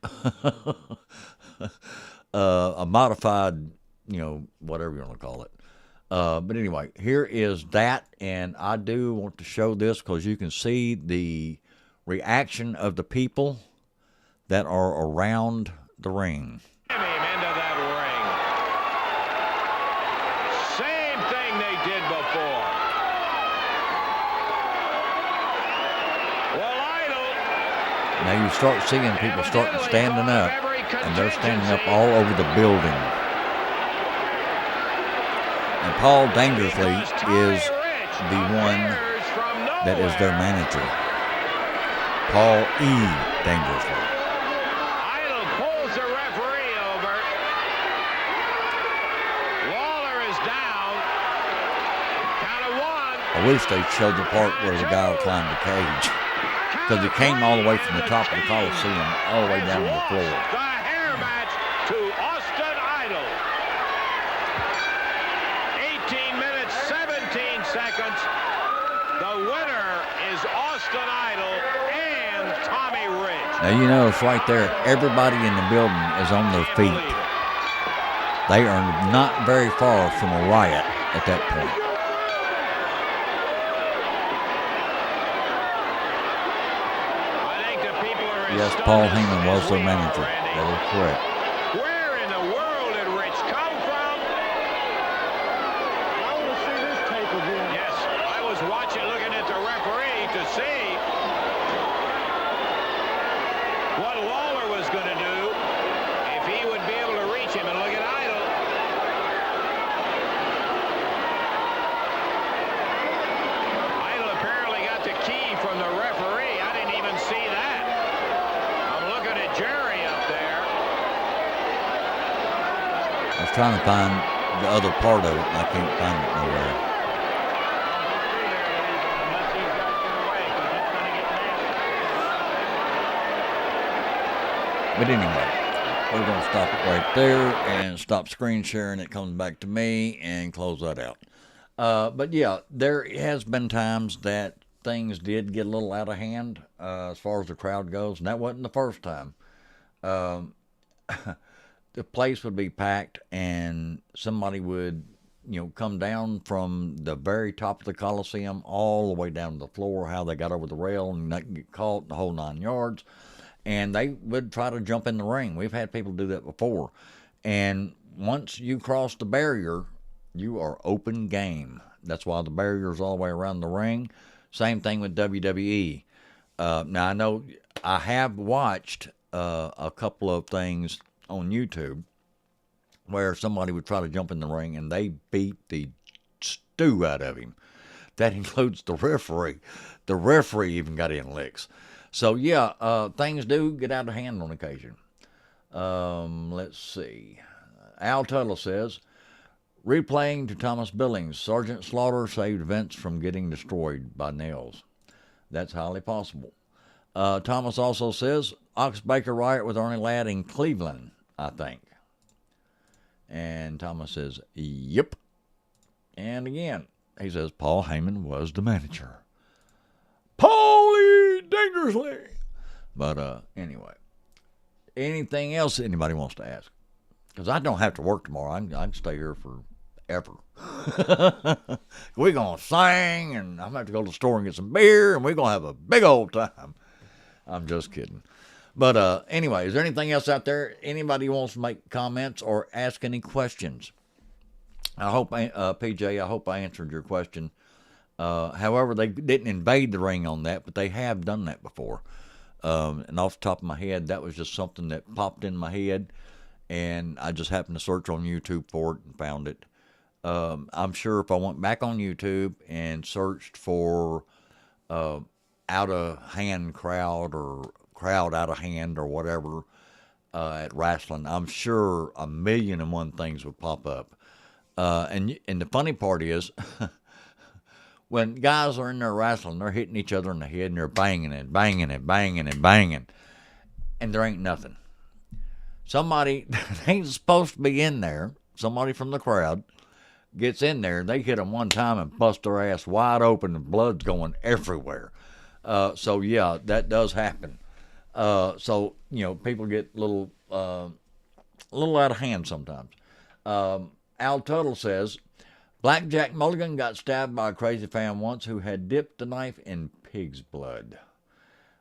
A modified, whatever you want to call it. But anyway, here is that, and I do want to show this because you can see the reaction of the people that are around the ring. Him into that ring. Same thing they did before. Well, Idol. Now you start seeing people starting standing up, and they're standing up all over the building. And Paul Dangerously is the one that is their manager. Paul E. Dangerously. Idol pulls the referee over. Lawler is down. Count of one. I wish they showed the part where the guy climbed the cage. Because he came all the way from the top of the Coliseum all the way down to the floor. The hair match to Austin Idol. 18 minutes, 17 seconds. The winner is Austin Idol and Tommy Rich. Now you notice right there, everybody in the building is on their feet. They are not very far from a riot at that point. I think the people are as Yes, stunned Paul as- Heyman was as their we are, manager. Randy. That is correct. Where in the world did Rich come from? I want to see this tape again. Yes, I was looking at the referee to see what Lawler was going to do if he would be able to reach him. And look at Idol. Idol apparently got the key from the referee. I didn't even see that. I'm looking at Jerry up there. I was trying to find the other part of it, and I can't find it nowhere. Unless he's got it away, 'cause it's going to get nasty. But anyway, we're going to stop it right there and stop screen sharing. It comes back to me and close that out. But yeah, there has been times that things did get a little out of hand as far as the crowd goes, and that wasn't the first time. The place would be packed, and somebody would, come down from the very top of the Coliseum all the way down to the floor, how they got over the rail and not get caught, the whole 9 yards. And they would try to jump in the ring. We've had people do that before. And once you cross the barrier, you are open game. That's why the barrier is all the way around the ring. Same thing with WWE. Now, I know I have watched a couple of things on YouTube where somebody would try to jump in the ring and they beat the stew out of him. That includes the referee. The referee even got in licks. So, yeah, things do get out of hand on occasion. Let's see. Al Tuttle says, replaying to Thomas Billings, Sergeant Slaughter saved Vince from getting destroyed by nails. That's highly possible. Thomas also says, Ox Baker riot with Ernie Ladd in Cleveland, I think. And Thomas says, yep. And again, he says, Paul Heyman was the manager. Paulie dangerously. But anyway, anything else anybody wants to ask? Because I don't have to work tomorrow. I can stay here forever. We're going to sing, and I'm going to have to go to the store and get some beer, and we're going to have a big old time. I'm just kidding. But anyway, is there anything else out there? Anybody wants to make comments or ask any questions? I hope, PJ, I hope I answered your question. However, they didn't invade the ring on that, but they have done that before. And off the top of my head, that was just something that popped in my head, and I just happened to search on YouTube for it and found it. I'm sure if I went back on YouTube and searched for out-of-hand crowd or crowd out of hand or whatever at wrestling, I'm sure 1,000,001 things would pop up. And the funny part is, when guys are in there wrestling, they're hitting each other in the head and they're banging and banging and banging and banging, and there ain't nothing. Somebody that ain't supposed to be in there, somebody from the crowd, gets in there, they hit them one time and bust their ass wide open and blood's going everywhere. So, yeah, that does happen. So, people get a little out of hand sometimes. Al Tuttle says, Blackjack Mulligan got stabbed by a crazy fan once who had dipped the knife in pig's blood.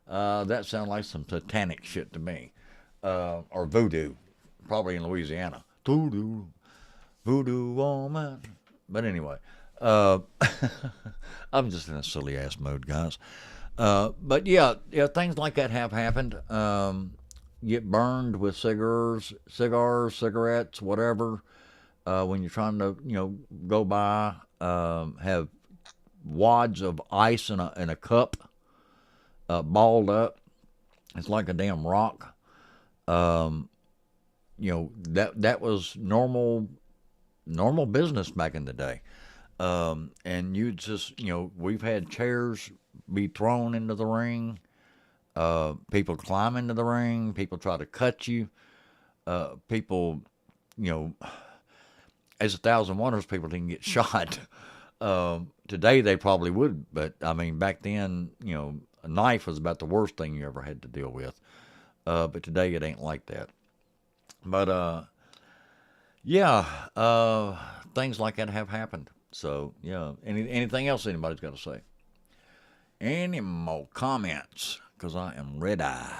That sounds like some satanic shit to me. Or voodoo, probably in Louisiana. Voodoo woman. But anyway, I'm just in a silly ass mood, guys. But yeah, things like that have happened. Get burned with cigars, cigarettes, whatever. When you're trying to, go by, have wads of ice in a cup, balled up. It's like a damn rock. That was normal business back in the day. And you just, we've had chairs be thrown into the ring. People climb into the ring. People try to cut you. People, as 1,000 Wonders, people didn't get shot. Today they probably would, but I mean, back then, a knife was about the worst thing you ever had to deal with. But today it ain't like that. But, Yeah, things like that have happened. So, yeah, anything else anybody's got to say? Any more comments? Because I am red-eye.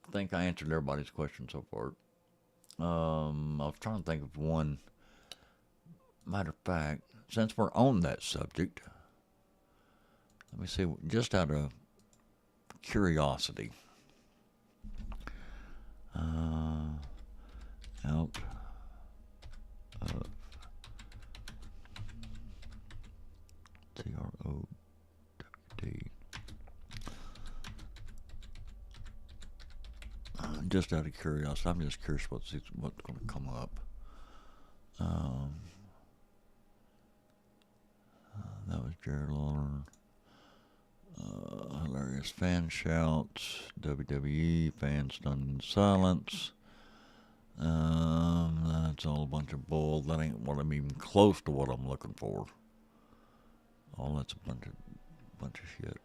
I think I answered everybody's question so far. I was trying to think of one. Matter of fact, since we're on that subject, let me see, just out of curiosity. Out of TROWT. Just out of curiosity, I'm just curious what's going to come up. That was Jerry Lawler. Hilarious fan shouts. WWE fans stunned in silence. That's all a bunch of bull. That ain't what I'm even close to what I'm looking for. All that's a bunch of shit.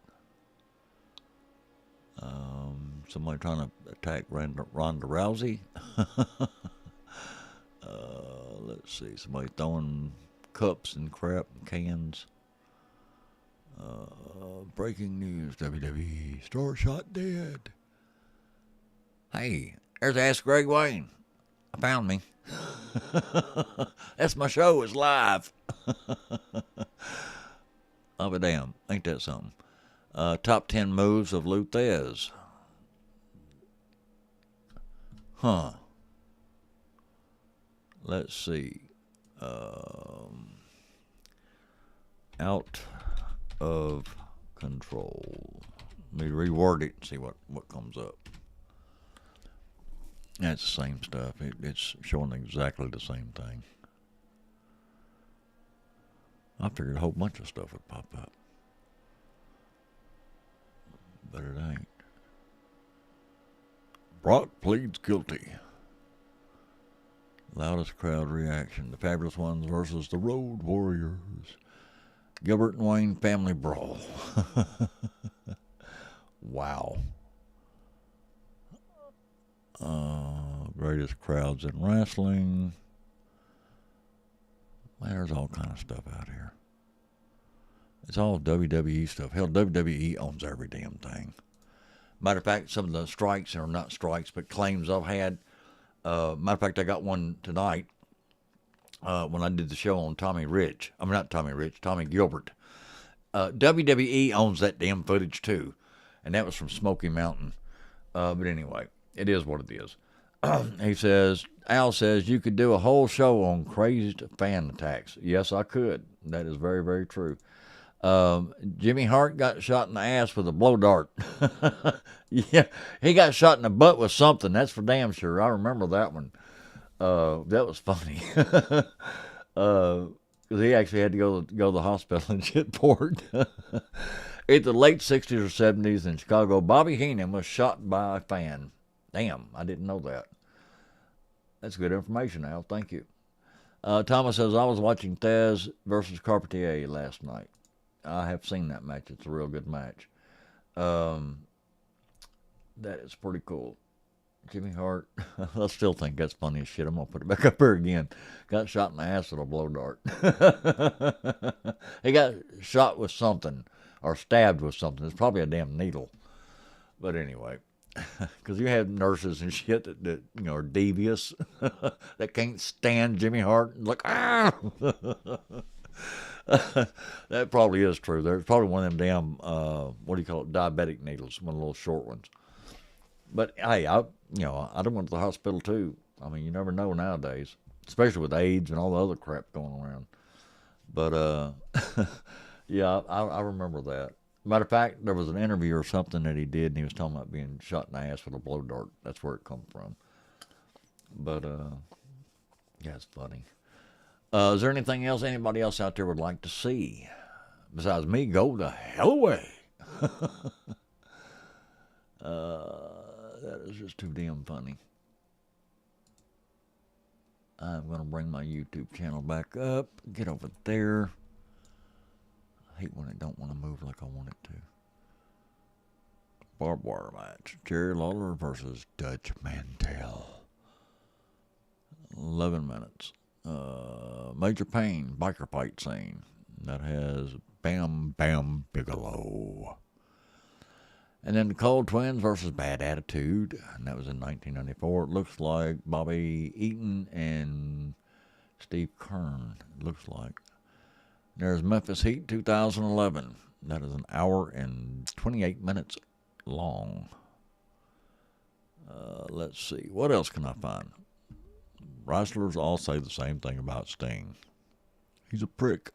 Somebody trying to attack Ronda Rousey. Let's see. Somebody throwing cups and crap and cans. Breaking news. WWE star shot dead. Hey, there's Ask Greg Wayne. I found me. That's my show. It's live. I'll be damn. Ain't that something? Top 10 moves of Lou Thez. Huh. Let's see. Out of control. Let me reword it and see what comes up. That's the same stuff. It's showing exactly the same thing. I figured a whole bunch of stuff would pop up. But it ain't. Brock pleads guilty. Loudest crowd reaction. The Fabulous Ones versus the Road Warriors. Gilbert and Wayne family brawl. Wow. Greatest crowds in wrestling. Man, there's all kind of stuff out here. It's all WWE stuff. Hell, WWE owns every damn thing. Matter of fact, some of the strikes, or not strikes, but claims I've had. Matter of fact, I got one tonight when I did the show on Tommy Gilbert. WWE owns that damn footage too, and that was from Smoky Mountain. But anyway, it is what it is. Al says, you could do a whole show on crazed fan attacks. Yes, I could. That is very, very true. Jimmy Hart got shot in the ass with a blow dart. Yeah, he got shot in the butt with something. That's for damn sure. I remember that one. That was funny. Because he actually had to go to the hospital in Shitport. In the late 60s or 70s in Chicago, Bobby Heenan was shot by a fan. Damn, I didn't know that. That's good information, Al. Thank you. Thomas says, I was watching Thez versus Carpentier last night. I have seen that match. It's a real good match. That is pretty cool. Jimmy Hart, I still think that's funny as shit. I'm going to put it back up here again. Got shot in the ass with a blow dart. He got shot with something, or stabbed with something. It's probably a damn needle. But anyway, because you have nurses and shit that are devious, that can't stand Jimmy Hart. Like, ah! That probably is true. There's probably one of them damn, diabetic needles, one of the little short ones. But hey, I don't went to the hospital too. I mean, you never know nowadays, especially with AIDS and all the other crap going around. But yeah, I remember that. Matter of fact, there was an interview or something that he did, and he was talking about being shot in the ass with a blow dart. That's where it come from. But yeah, it's funny. Is there anything else anybody else out there would like to see besides me go the hell away? That is just too damn funny. I'm going to bring my YouTube channel back up. Get over there. I hate when it don't want to move like I want it to. Barbed wire match. Jerry Lawler versus Dutch Mantel. 11 minutes. Major Payne, biker fight scene. That has Bam Bam Bigelow. And then the Cold Twins versus Bad Attitude. And that was in 1994. It looks like Bobby Eaton and Steve Kern. It looks like. There's Memphis Heat 2011. That is an hour and 28 minutes long. Let's see. What else can I find? Wrestlers all say the same thing about Sting. He's a prick.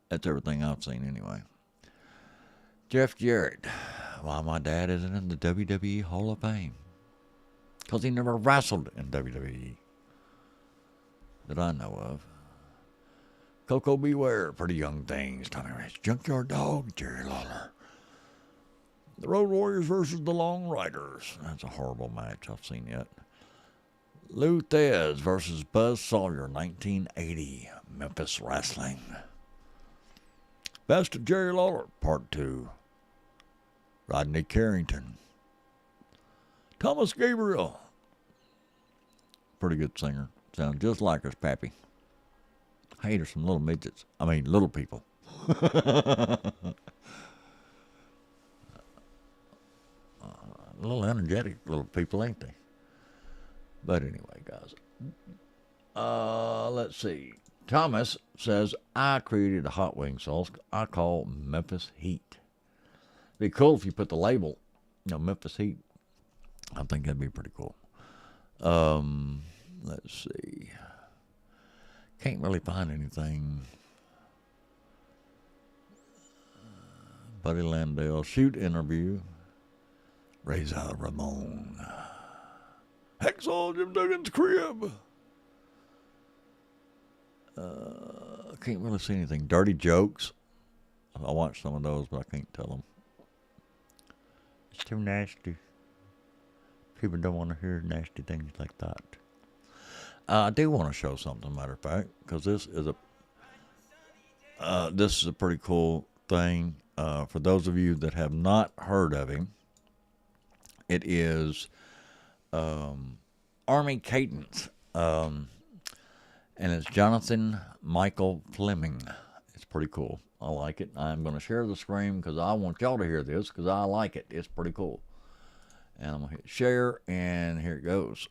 That's everything I've seen anyway. Jeff Jarrett. Why my dad isn't in the WWE Hall of Fame? Because he never wrestled in WWE. That I know of. Coco Beware, Pretty Young Things, Tommy Rich, Junkyard Dog, Jerry Lawler. The Road Warriors versus the Long Riders. That's a horrible match I've seen yet. Lou Thez versus Buzz Sawyer, 1980, Memphis Wrestling. Best of Jerry Lawler, Part 2. Rodney Carrington. Thomas Gabriel. Pretty good singer. Sounds just like his pappy. Hey, there's some little midgets. I mean, little people. Little energetic little people, ain't they? But anyway, guys. Let's see. Thomas says, I created a hot wing sauce I call Memphis Heat. Be cool if you put the label, Memphis Heat. I think that'd be pretty cool. Let's see. Can't really find anything. Buddy Landell, shoot interview. Razor Ramon. Hacksaw Jim Duggan's crib. Can't really see anything. Dirty jokes. I watched some of those, but I can't tell them. It's too nasty. People don't want to hear nasty things like that. I do want to show something, matter of fact, because this is a pretty cool thing. For those of you that have not heard of him, it is Army Cadence, and it's Jonathan Michael Fleming. It's pretty cool. I like it. I'm going to share the screen because I want y'all to hear this because I like it. It's pretty cool. And I'm going to hit share, and here it goes.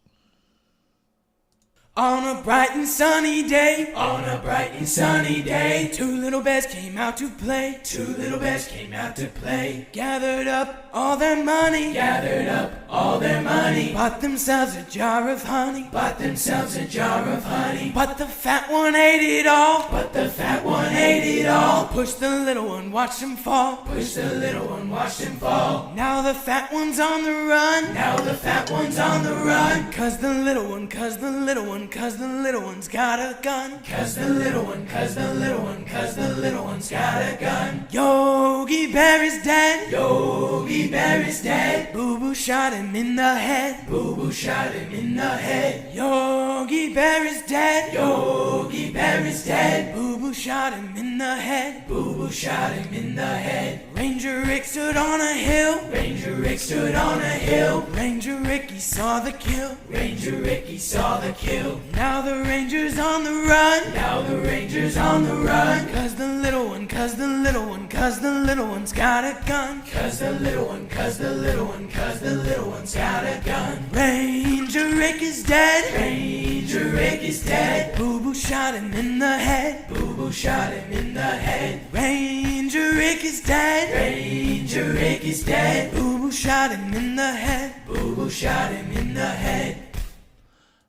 On a bright and sunny day, on a bright and sunny day, two little bears came out to play, two little bears came out to play. Gathered up all their money, gathered up all their money, bought themselves a jar of honey, bought themselves a jar of honey. But the fat one ate it all, but the fat one ate it all. Pushed the little one, watched him fall, pushed the little one, watched him fall. Now the fat one's on the run, now the fat one's on the run. Cause the little one, cause the little one, cause the little one's got a gun. Cause the little one, cause the little one, cause the little one's got a gun. Yogi Bear is dead, Yogi Bear is dead. Boo Boo shot him in the head, Boo Boo shot him in the head. Yogi Bear is dead, Yogi Bear is dead. Boo Boo shot him in the head, Boo Boo shot him in the head. Ranger Rick stood on a hill, Ranger Rick stood on a hill. Ranger Rick, he saw the kill, Ranger Rick, he saw the kill. Now the Ranger's on the run, now the Ranger's on the run. Cause the little one, cause the little one, cause the little one's got a gun. Cause the little one, cause the little one, cause the little one's got a gun. Ranger Rick is dead, Ranger Rick is dead. Boo Boo shot him in the head, Boo Boo shot him in the head. Ranger Rick is dead, Ranger Rick is dead. Boo Boo shot him in the head, Boo Boo shot him in the head.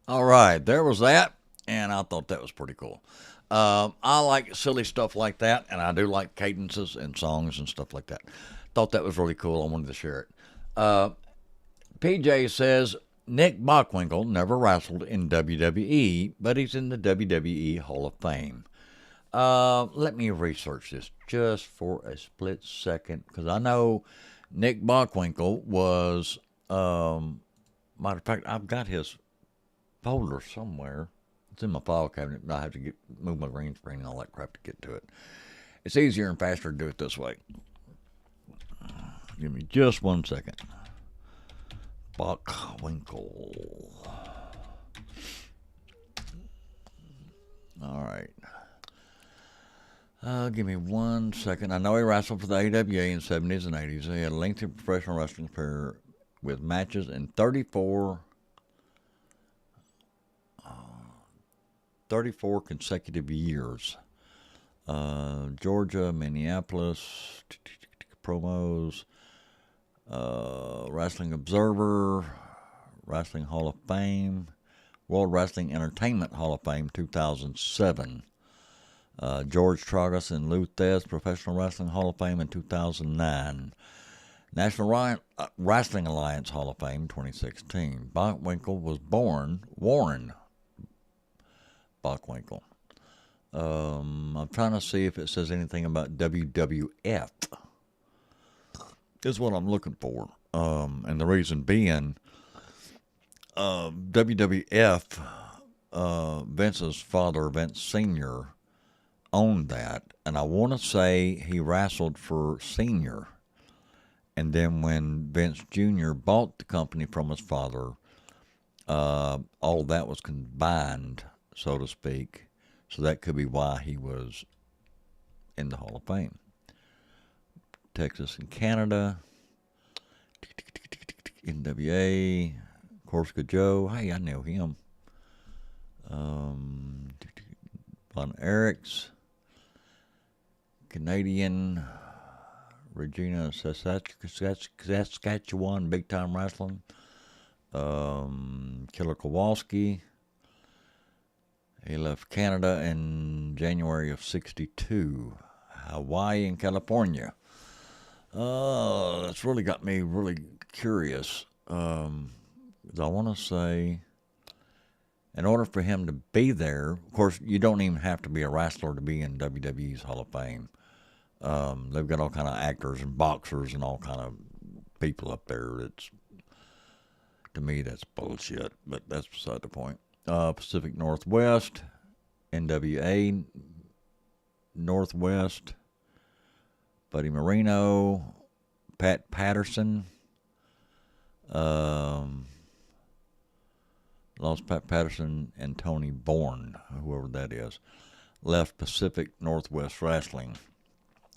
All right, there was that, and I thought that was pretty cool. I like silly stuff like that, and I do like cadences and songs and stuff like that. Thought that was really cool. I wanted to share it. PJ says, Nick Bockwinkel never wrestled in WWE, but he's in the WWE Hall of Fame. Let me research this just for a split second, because I know Nick Bockwinkel was, matter of fact, I've got his folder somewhere. It's in my file cabinet, but I have to move my green screen and all that crap to get to it. It's easier and faster to do it this way. Give me just 1 second. Bockwinkel. All right. Give me 1 second. I know he wrestled for the AWA in the 70s and 80s. He had a lengthy professional wrestling career with matches in 34 consecutive years. Georgia, Minneapolis, promos, Wrestling Observer, Wrestling Hall of Fame, World Wrestling Entertainment Hall of Fame, 2007. George Tragus and Lou Thesz, Professional Wrestling Hall of Fame in 2009. National Wrestling Alliance Hall of Fame, 2016. Bockwinkel was born, Warren Bockwinkel. I'm trying to see if it says anything about WWF. Is what I'm looking for. And the reason being, WWF, Vince's father, Vince Sr., owned that, and I want to say he wrestled for Senior, and then when Vince Jr. bought the company from his father, all that was combined, so to speak, so that could be why he was in the Hall of Fame. Texas and Canada, NWA, Corsica Joe, hey, I know him. Von Erichs, Canadian, Regina, Saskatchewan, Big Time Wrestling, Killer Kowalski. He left Canada in January of '62. Hawaii and California. That's really got me really curious. I want to say, in order for him to be there, of course, you don't even have to be a wrestler to be in WWE's Hall of Fame. They've got all kind of actors and boxers and all kind of people up there. It's, to me, that's bullshit, but that's beside the point. Pacific Northwest, NWA Northwest, Buddy Marino, Pat Patterson, lost Pat Patterson and Tony Bourne, whoever that is. Left Pacific Northwest Wrestling.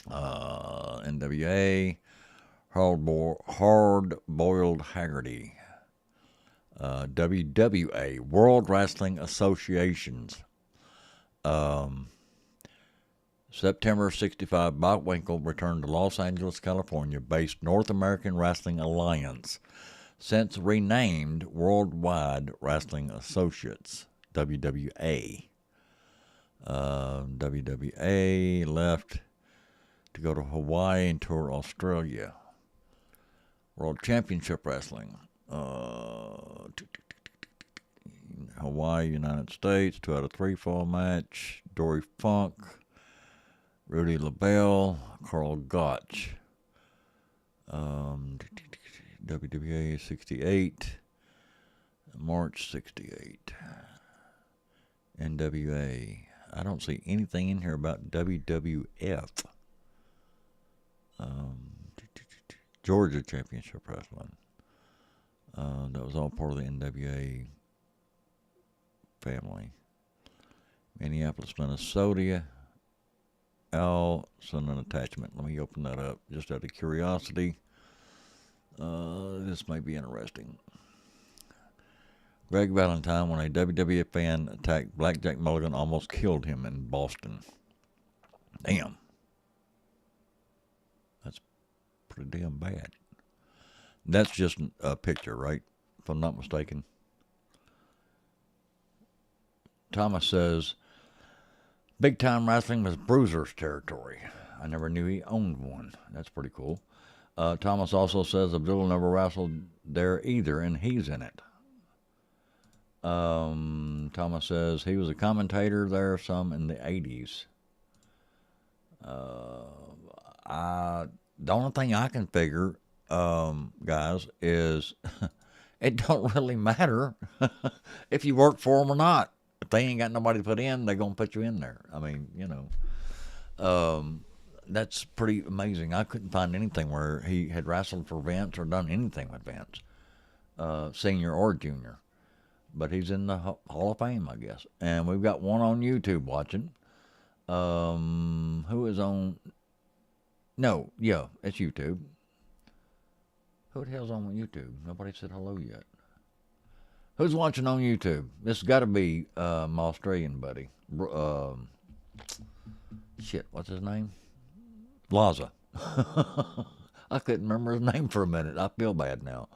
NWA, Hard Boiled Haggerty. WWA, World Wrestling Associations. September '65, Bockwinkel returned to Los Angeles, California, based North American Wrestling Alliance, since renamed Worldwide Wrestling Associates, WWA. WWA left to go to Hawaii and tour Australia. World Championship Wrestling. Hawaii, United States, 2 out of 3 fall match. Dory Funk, Rudy LaBelle, Carl Gotch. WWA 68, March 68. NWA. I don't see anything in here about WWF. Georgia Championship Wrestling. That was all part of the NWA family. Minneapolis, Minnesota. Send an attachment. Let me open that up just out of curiosity. This may be interesting. Greg Valentine, when a WWF fan attacked Blackjack Mulligan, almost killed him in Boston. Damn. That's pretty damn bad. That's just a picture, right? If I'm not mistaken. Thomas says, Big Time Wrestling was Bruiser's territory. I never knew he owned one. That's pretty cool. Thomas also says Abdullah never wrestled there either, and he's in it. Thomas says he was a commentator there some in the 80s. The only thing I can figure, guys, is it don't really matter if you work for them or not. If they ain't got nobody to put in, they're going to put you in there. I mean, you know, that's pretty amazing. I couldn't find anything where he had wrestled for Vince or done anything with Vince, senior or junior. but he's in the Hall of Fame, I guess. And we've got one on YouTube watching. Who is on? No, yeah, it's YouTube. Who the hell's on YouTube? Nobody said hello yet. Who's watching on YouTube? This has got to be my Australian buddy. Shit, what's his name? Laza. I couldn't remember his name for a minute. I feel bad now.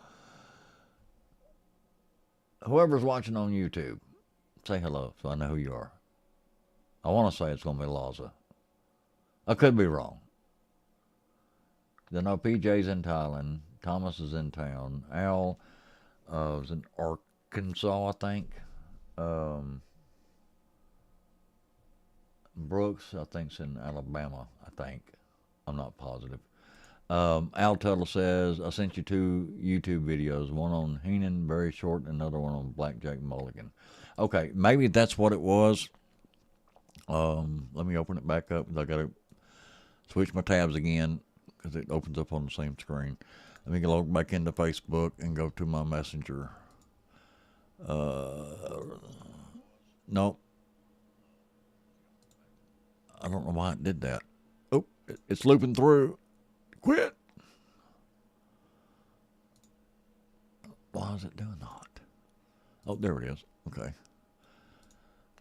Whoever's watching on YouTube, say hello so I know who you are. I want to say it's going to be Laza. I could be wrong. I know PJ's in Thailand. Thomas is in town. Al is in Arkansas, I think. Brooks, I think, is in Alabama, I think. I'm not positive. Al Tuttle says, I sent you 2 YouTube videos, one on Heenan, very short, and another one on Blackjack Mulligan. Okay, maybe that's what it was. Let me open it back up. I got to switch my tabs again because it opens up on the same screen. Let me log back into Facebook and go to my messenger. Nope. I don't know why it did that. Oh, it's looping through. Quit. Why is it doing that? Oh, there it is. Okay.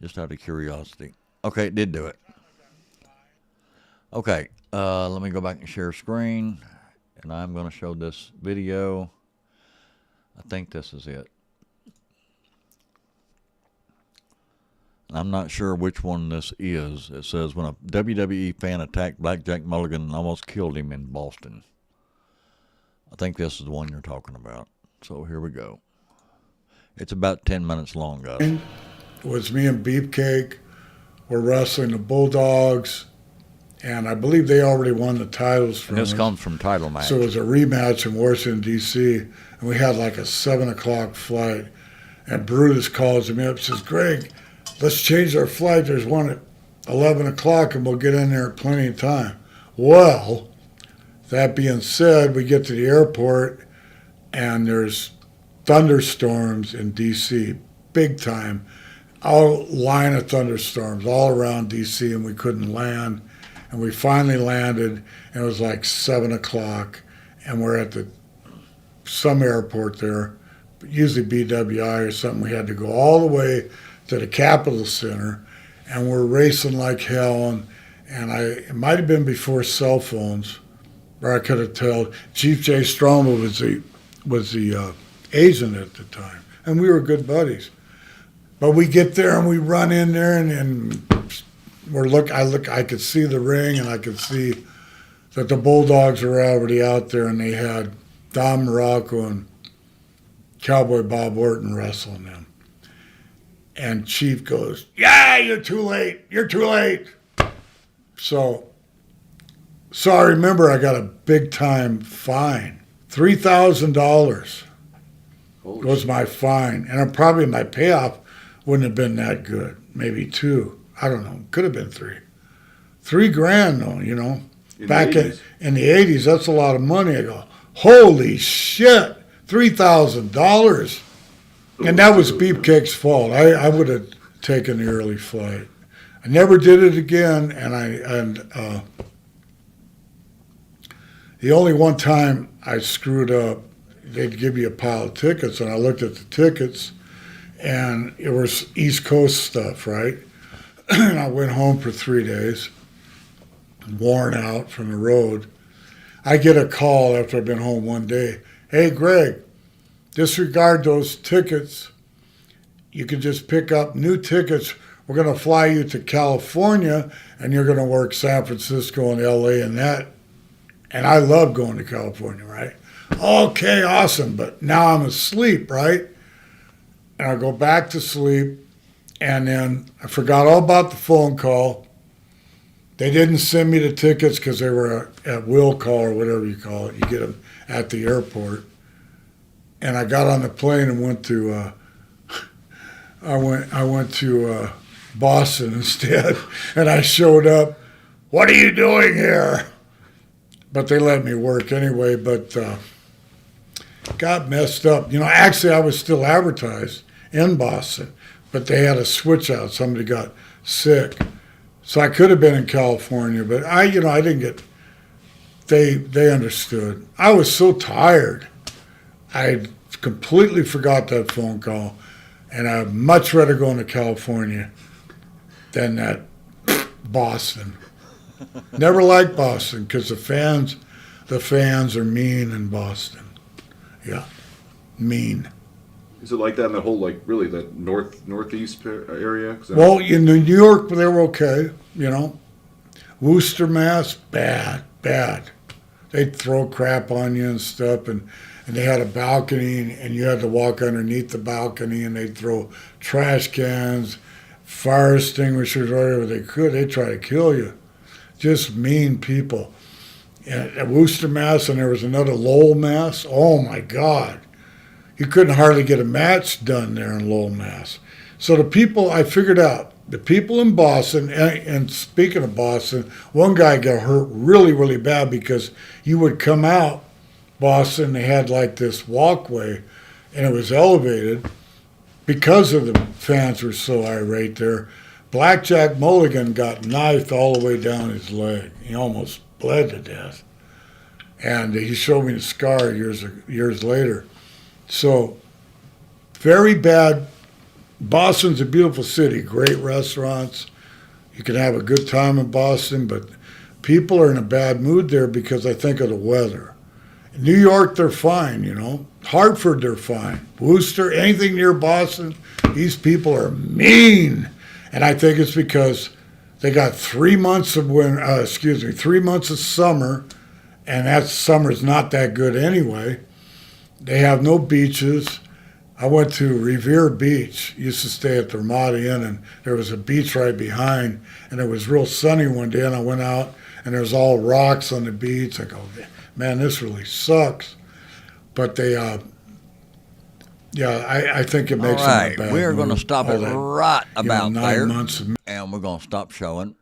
Just out of curiosity. Okay, it did do it. Okay, let me go back and share screen. And I'm going to show this video. I think this is it. I'm not sure which one this is. It says, when a WWE fan attacked Blackjack Mulligan and almost killed him in Boston. I think this is the one you're talking about. So here we go. It's about 10 minutes long, guys. It was me and Beefcake were wrestling the Bulldogs, and I believe they already won the titles from And this us. comes from Title Match. So it was a rematch in Washington, D.C., and we had like a 7 o'clock flight. And Brutus calls me up and says, Greg, let's change our flight. There's one at 11 o'clock, and we'll get in there at plenty of time. Well, that being said, we get to the airport, and there's thunderstorms in D.C., big time. All line of thunderstorms all around D.C., and we couldn't land. And we finally landed, and it was like 7 o'clock, and we're at some airport there, usually BWI or something. We had to go all the way to the Capitol Center, and we're racing like hell. And it might have been before cell phones, or I could have told. Chief Jay Stroma was the agent at the time, and we were good buddies. But we get there and we run in there, and I could see the ring, and I could see that the Bulldogs were already out there, and they had Don Morocco and Cowboy Bob Orton wrestling them. And Chief goes, yeah, you're too late. You're too late. So I remember I got a big time fine. $3,000 was my fine. And probably my payoff wouldn't have been that good. Maybe 2. I don't know. Could have been 3. $3,000 though, you know. Back in the 80s, that's a lot of money. I go, holy shit, $3,000. And that was Beefcake's fault. I would have taken the early flight. I never did it again, and the only one time I screwed up, they'd give you a pile of tickets, and I looked at the tickets, and it was East Coast stuff, right? And I went home for 3 days, worn out from the road. I get a call after I've been home one day. Hey, Greg, disregard those tickets. You can just pick up new tickets. We're going to fly you to California, and you're going to work San Francisco and L.A. and that. And I love going to California, right? Okay, awesome. But now I'm asleep, right? And I go back to sleep, and then I forgot all about the phone call. They didn't send me the tickets because they were at will call or whatever you call it. You get them at the airport. And I got on the plane and went to I went to Boston instead. And I showed up. What are you doing here? But they let me work anyway. But got messed up. You know, actually I was still advertised in Boston, but they had a switch out. Somebody got sick. So I could have been in California, but I didn't get, they understood. I was so tired. I completely forgot that phone call, and I'd much rather go into California than that Boston. Never liked Boston because the fans are mean in Boston. Yeah, mean. Is it like that in the whole, like, really, that northeast area? Well, in New York, they were okay, Worcester, Mass, bad. They'd throw crap on you and stuff, and they had a balcony, and you had to walk underneath the balcony, and they'd throw trash cans, fire extinguishers, whatever they could. They'd try to kill you. Just mean people. And at Worcester, Mass, and there was another Lowell, Mass. Oh, my God. You couldn't hardly get a match done there in Lowell, Mass. So the people, I figured out, the people in Boston, and speaking of Boston, one guy got hurt really, really bad because you would come out Boston, they had like this walkway, and it was elevated because of the fans were so irate there. Blackjack Mulligan got knifed all the way down his leg. He almost bled to death. And he showed me the scar years later. So, very bad. Boston's a beautiful city, great restaurants. You can have a good time in Boston, but people are in a bad mood there because I think of the weather. In New York, they're fine, Hartford, they're fine. Worcester, anything near Boston, these people are mean. And I think it's because they got 3 months of 3 months of summer, and that summer's not that good anyway. They have no beaches. I went to Revere Beach, used to stay at the Ramada Inn, and there was a beach right behind, and it was real sunny one day, and I went out, and there was all rocks on the beach. I go, man, this really sucks. But they, I think it makes them a bad we're going to mood. stop it right about 9 there, months of and we're going to stop showing.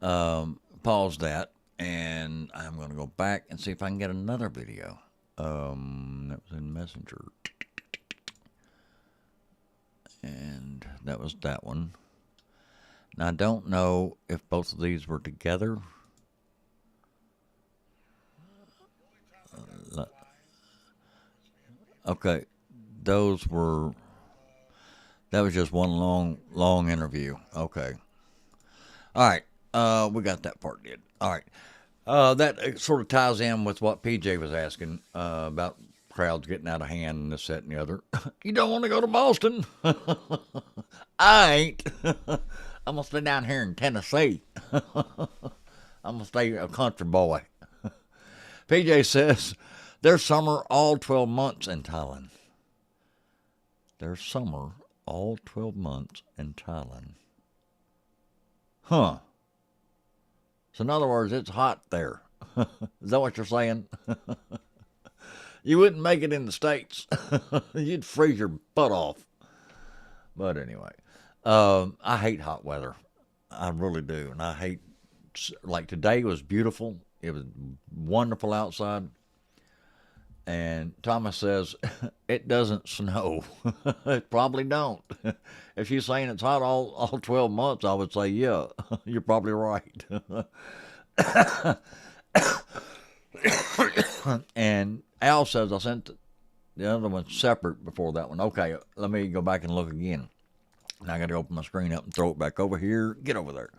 Pause that, and I'm going to go back and see if I can get another video. That was in Messenger. And that was that one. Now, I don't know if both of these were together. Okay, that was just one long interview. Okay. All right, we got that part did. All right. That sort of ties in with what PJ was asking about crowds getting out of hand and this, that, and the other. You don't want to go to Boston? I ain't. I'm going to stay down here in Tennessee. I'm going to stay a country boy. PJ says, there's summer all 12 months in Thailand. There's summer all 12 months in Thailand. Huh. So in other words, it's hot there. Is that what you're saying? You wouldn't make it in the States. You'd freeze your butt off. But anyway, I hate hot weather. I really do. And I hate, like today was beautiful. It was wonderful outside. And Thomas says, it doesn't snow. It probably don't. If she's saying it's hot all 12 months, I would say, yeah, you're probably right. And Al says, I sent the other one separate before that one. Okay, let me go back and look again. Now I got to open my screen up and throw it back over here. Get over there.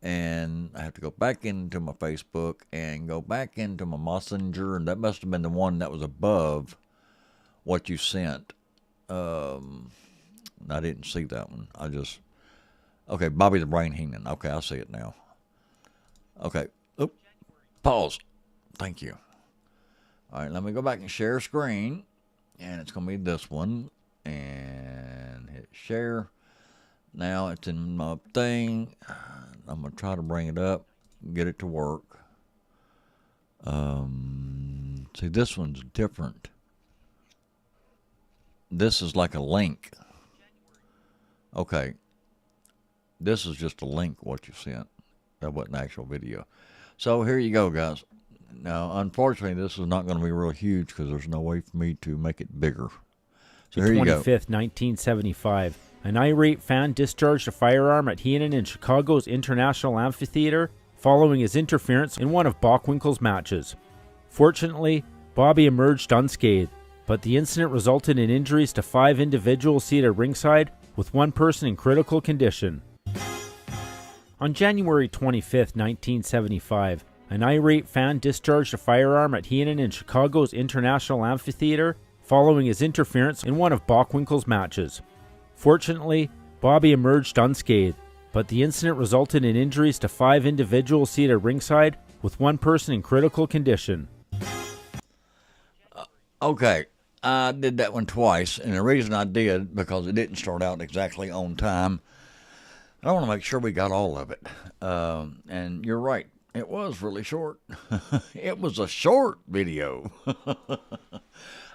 And I have to go back into my Facebook and go back into my Messenger. And that must have been the one that was above what you sent. I didn't see that one. Okay, Bobby the Brain Heenan. Okay, I see it now. Okay. Oop. Pause. Thank you. All right, let me go back and share screen. And it's going to be this one. And hit share. Now it's in my thing. I'm going to try to bring it up, get it to work. See, this one's different. This is like a link. Okay. This is just a link, what you sent. That wasn't an actual video. So here you go, guys. Now, unfortunately, this is not going to be real huge because there's no way for me to make it bigger. There you go. 25th, 1975. An irate fan discharged a firearm at Heenan in Chicago's International Amphitheater following his interference in one of Bockwinkel's matches. Fortunately, Bobby emerged unscathed, but the incident resulted in injuries to 5 individuals seated ringside, with one person in critical condition. On January 25th, 1975, an irate fan discharged a firearm at Heenan in Chicago's International Amphitheater following his interference in one of Bockwinkel's matches. Fortunately, Bobby emerged unscathed, but the incident resulted in injuries to 5 individuals seated ringside, with one person in critical condition. Okay, I did that one twice, and the reason I did, because it didn't start out exactly on time. I want to make sure we got all of it. And you're right, it was really short. It was a short video.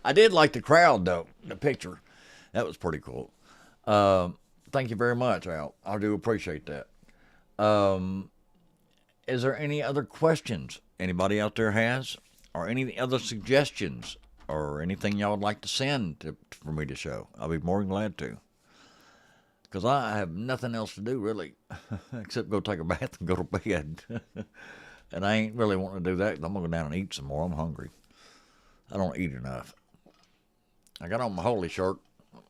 I did like the crowd, though, the picture. That was pretty cool. Thank you very much, Al. I do appreciate that. Is there any other questions anybody out there has? Or any other suggestions? Or anything y'all would like to send for me to show? I'll be more than glad to. Because I have nothing else to do, really, except go take a bath and go to bed. And I ain't really wanting to do that. I'm going to go down and eat some more. I'm hungry. I don't eat enough. I got on my holy shirt.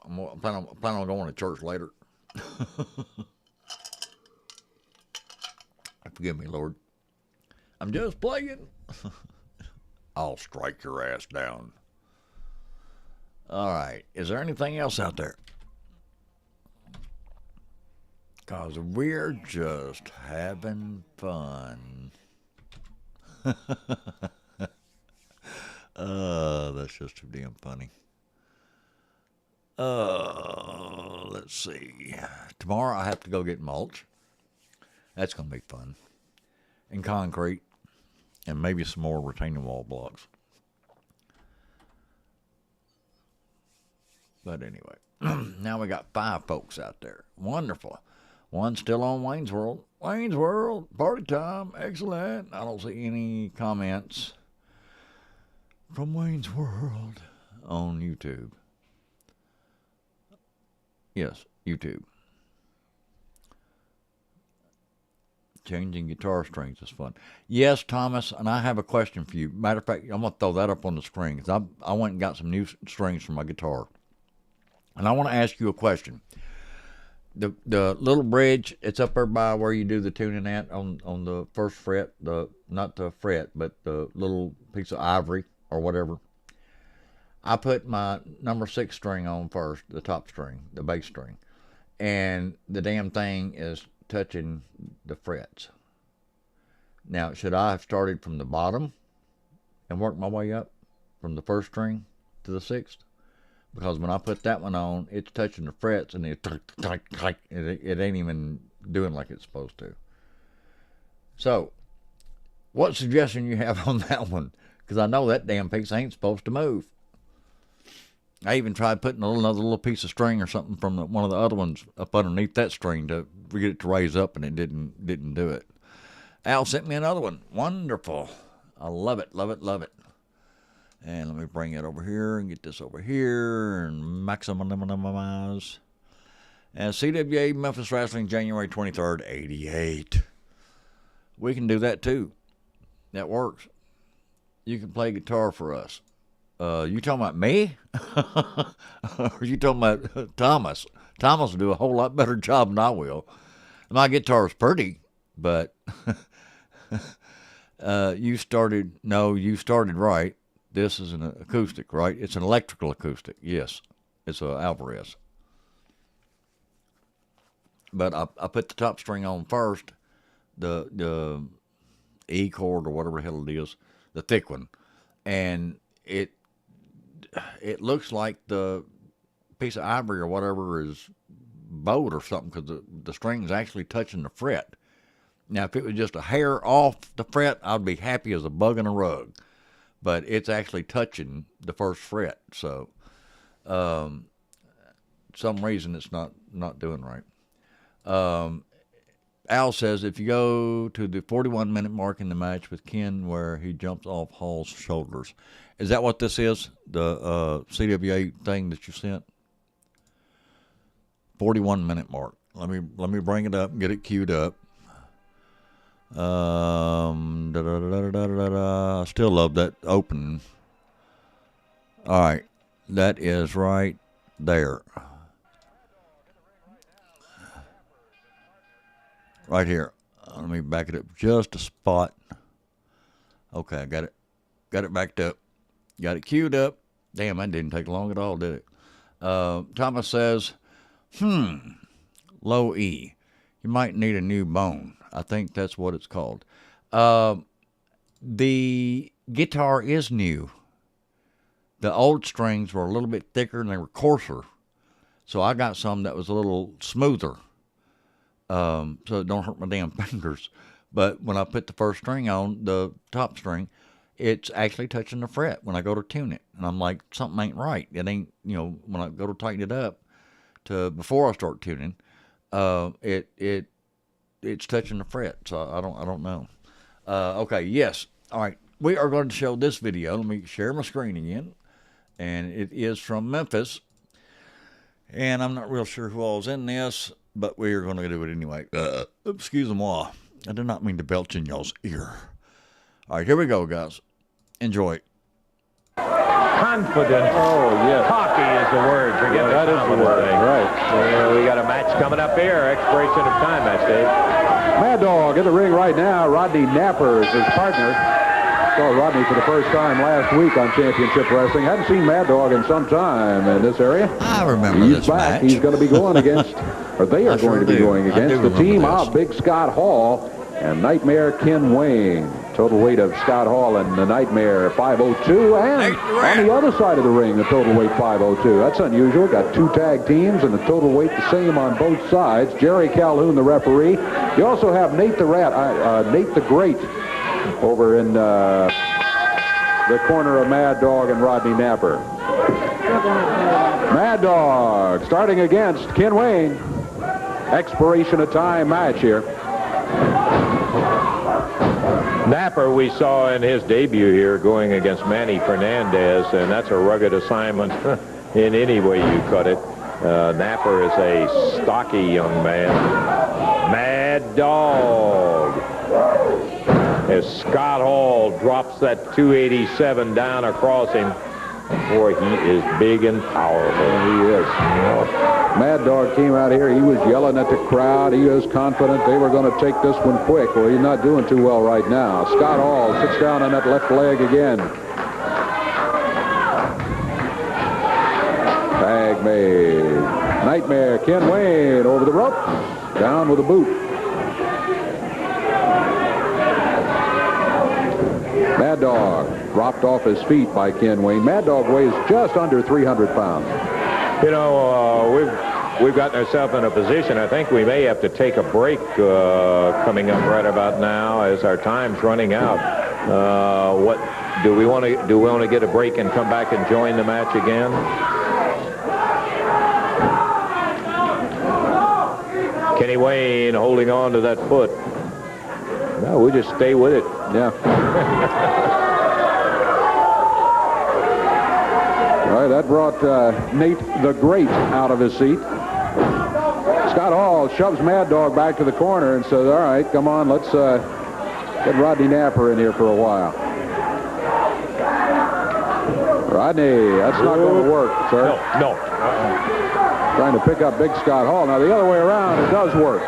I'm planning on going to church later. Forgive me, Lord. I'm just playing. I'll strike your ass down. All right. Is there anything else out there? Because we're just having fun. That's just too damn funny. Let's see. Tomorrow I have to go get mulch. That's going to be fun. And concrete. And maybe some more retaining wall blocks. But anyway. Now we got 5 folks out there. Wonderful. One still on Wayne's World. Wayne's World, party time, excellent. I don't see any comments from Wayne's World on YouTube. Yes, YouTube. Changing guitar strings is fun. Yes, Thomas, and I have a question for you. Matter of fact, I'm going to throw that up on the screen because I went and got some new strings for my guitar. And I want to ask you a question. The little bridge, it's up there by where you do the tuning at on the first fret, not the fret, but the little piece of ivory or whatever. I put my number 6 string on first, the top string, the bass string, and the damn thing is touching the frets. Now, should I have started from the bottom and worked my way up from the first string to the 6th? Because when I put that one on, it's touching the frets and it ain't even doing like it's supposed to. So, what suggestion you have on that one? Because I know that damn piece ain't supposed to move. I even tried putting another little piece of string or something from one of the other ones up underneath that string to get it to raise up, and it didn't do it. Al sent me another one. Wonderful. I love it, love it, love it. And let me bring it over here and get this over here and maximize. And CWA Memphis Wrestling, January 23rd, 88. We can do that too. That works. You can play guitar for us. You talking about me? Or you talking about Thomas? Thomas will do a whole lot better job than I will. My guitar's pretty, but you started right. This is an acoustic, right? It's an electrical acoustic. Yes, it's a Alvarez. But I put the top string on first, the E chord or whatever the hell it is, the thick one, and it looks like the piece of ivory or whatever is bowed or something because the string's actually touching the fret. Now, if it was just a hair off the fret, I'd be happy as a bug in a rug. But it's actually touching the first fret, so some reason it's not doing right. Al says, if you go to the 41-minute mark in the match with Ken where he jumps off Hall's shoulders. Is that what this is? The CWA thing that you sent? 41-minute mark. Let me bring it up and get it queued up. I still love that opening. All right, that is right there. Right here. Let me back it up just a spot. Okay, I got it. Got it backed up. Got it queued up. Damn, that didn't take long at all, did it? Thomas says, low E. You might need a new bone. I think that's what it's called. The guitar is new. The old strings were a little bit thicker and they were coarser. So I got some that was a little smoother. So it don't hurt my damn fingers. But when I put the first string on, the top string, it's actually touching the fret when I go to tune it. And I'm like, something ain't right. It ain't, when I go to tighten it up before I start tuning, it's touching the fret. So I don't know. Okay, yes. All right. We are going to show this video. Let me share my screen again. And it is from Memphis. And I'm not real sure who all's in this, but we are going to do it anyway. Excuse-moi. I did not mean to belch in y'all's ear. All right, here we go, guys. Enjoy. Confident. Oh, yes. Cocky is the word. Forget that is the word. Right. We got a match coming up here. Expiration of time match, Dave. Mad Dog in the ring right now. Rodney Napper is his partner. Saw Rodney for the first time last week on Championship Wrestling. Hadn't seen Mad Dog in some time in this area. I remember He's this back. match. He's going to be going against, or they are going to be going against the team of Big Scott Hall and Nightmare Ken Wayne. Total weight of Scott Hall and the Nightmare 502, and on the other side of the ring, the total weight 502. That's unusual. Got two tag teams and the total weight the same on both sides. Jerry Calhoun, the referee. You also have Nate the Great over in the corner of Mad Dog and Rodney Napper. Mad Dog starting against Ken Wayne. Expiration of time match here. Napper we saw in his debut here going against Manny Fernandez, and that's a rugged assignment in any way you cut it. Napper is a stocky young man. Mad Dog. As Scott Hall drops that 287 down across him, boy, he is big and powerful. He is. Mad Dog came out here. He was yelling at the crowd. He was confident they were going to take this one quick. Well, he's not doing too well right now. Scott Hall sits down on that left leg again. Tag made. Nightmare Ken Wayne over the rope. Down with a boot. Mad Dog dropped off his feet by Ken Wayne. Mad Dog weighs just under 300 pounds. We've gotten ourselves in a position. I think we may have to take a break coming up right about now as our time's running out. What do we want to get a break and come back and join the match again? Kenny Wayne holding on to that foot. No, we'll just stay with it. Yeah. All right, that brought Nate the Great out of his seat. Scott Hall shoves Mad Dog back to the corner and says, all right, come on, let's get Rodney Napper in here for a while. Rodney, that's not going to work, sir. No. Trying to pick up Big Scott Hall. Now, the other way around, it does work.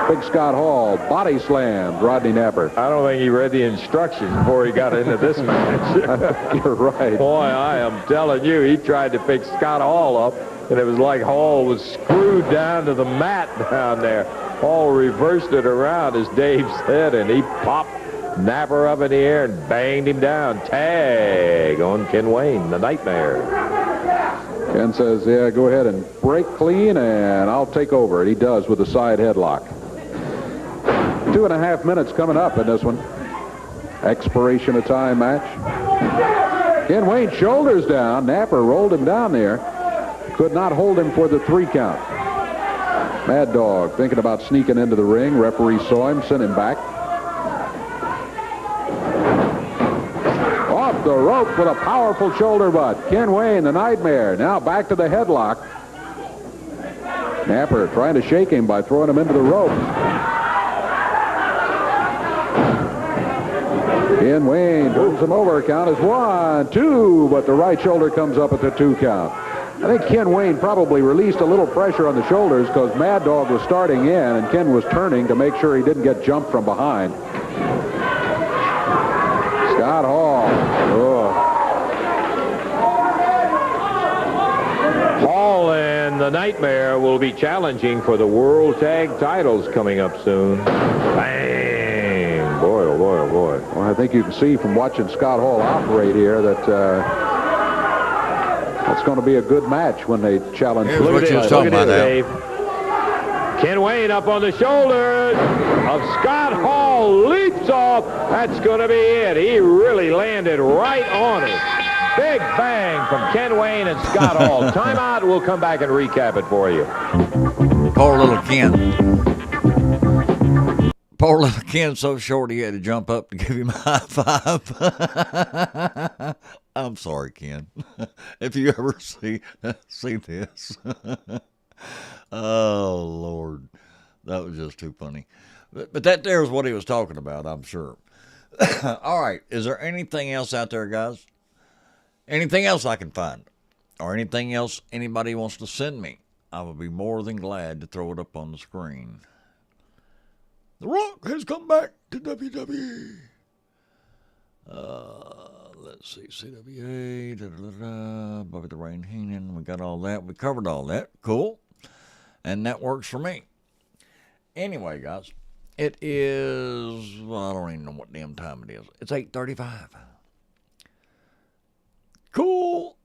Big Scott Hall body slammed Rodney Napper. I don't think he read the instructions before he got into this match. You're right. Boy, I am telling you, he tried to pick Scott Hall up, and it was like Hall was screwed down to the mat down there. Hall reversed it around, as Dave said, and he popped Napper up in the air and banged him down. Tag on Ken Wayne, the Nightmare. Ken says, yeah, go ahead and break clean, and I'll take over. He does with the side headlock. 2.5 minutes coming up in this one. Expiration of time match. Ken Wayne shoulders down. Napper rolled him down there. Could not hold him for the 3 count. Mad Dog thinking about sneaking into the ring. Referee saw him, sent him back. Off the rope with a powerful shoulder butt. Ken Wayne, the Nightmare, now back to the headlock. Napper trying to shake him by throwing him into the rope. Ken Wayne turns him over. Count is 1, 2, but the right shoulder comes up at the 2 count. I think Ken Wayne probably released a little pressure on the shoulders because Mad Dog was starting in and Ken was turning to make sure he didn't get jumped from behind. Scott Hall. Hall and the Nightmare will be challenging for the World Tag titles coming up soon. Bang! Boy, oh boy, oh boy. Well, I think you can see from watching Scott Hall operate here that that's going to be a good match when they challenge. Look at this, Dave. Ken Wayne up on the shoulders of Scott Hall, leaps off. That's going to be it. He really landed right on it. Big bang from Ken Wayne and Scott Hall. Timeout. We'll come back and recap it for you. Poor little Ken. Poor little Ken, so short he had to jump up to give him a high five. I'm sorry, Ken. If you ever see this. Oh, Lord. That was just too funny. But that there is what he was talking about, I'm sure. All right. Is there anything else out there, guys? Anything else I can find? Or anything else anybody wants to send me? I will be more than glad to throw it up on the screen. The Rock has come back to WWE. Let's see, CWA, Bobby the Brain Heenan. We got all that. We covered all that. Cool. And that works for me. Anyway, guys, it is, well, I don't even know what damn time it is. It's 8:35. Cool.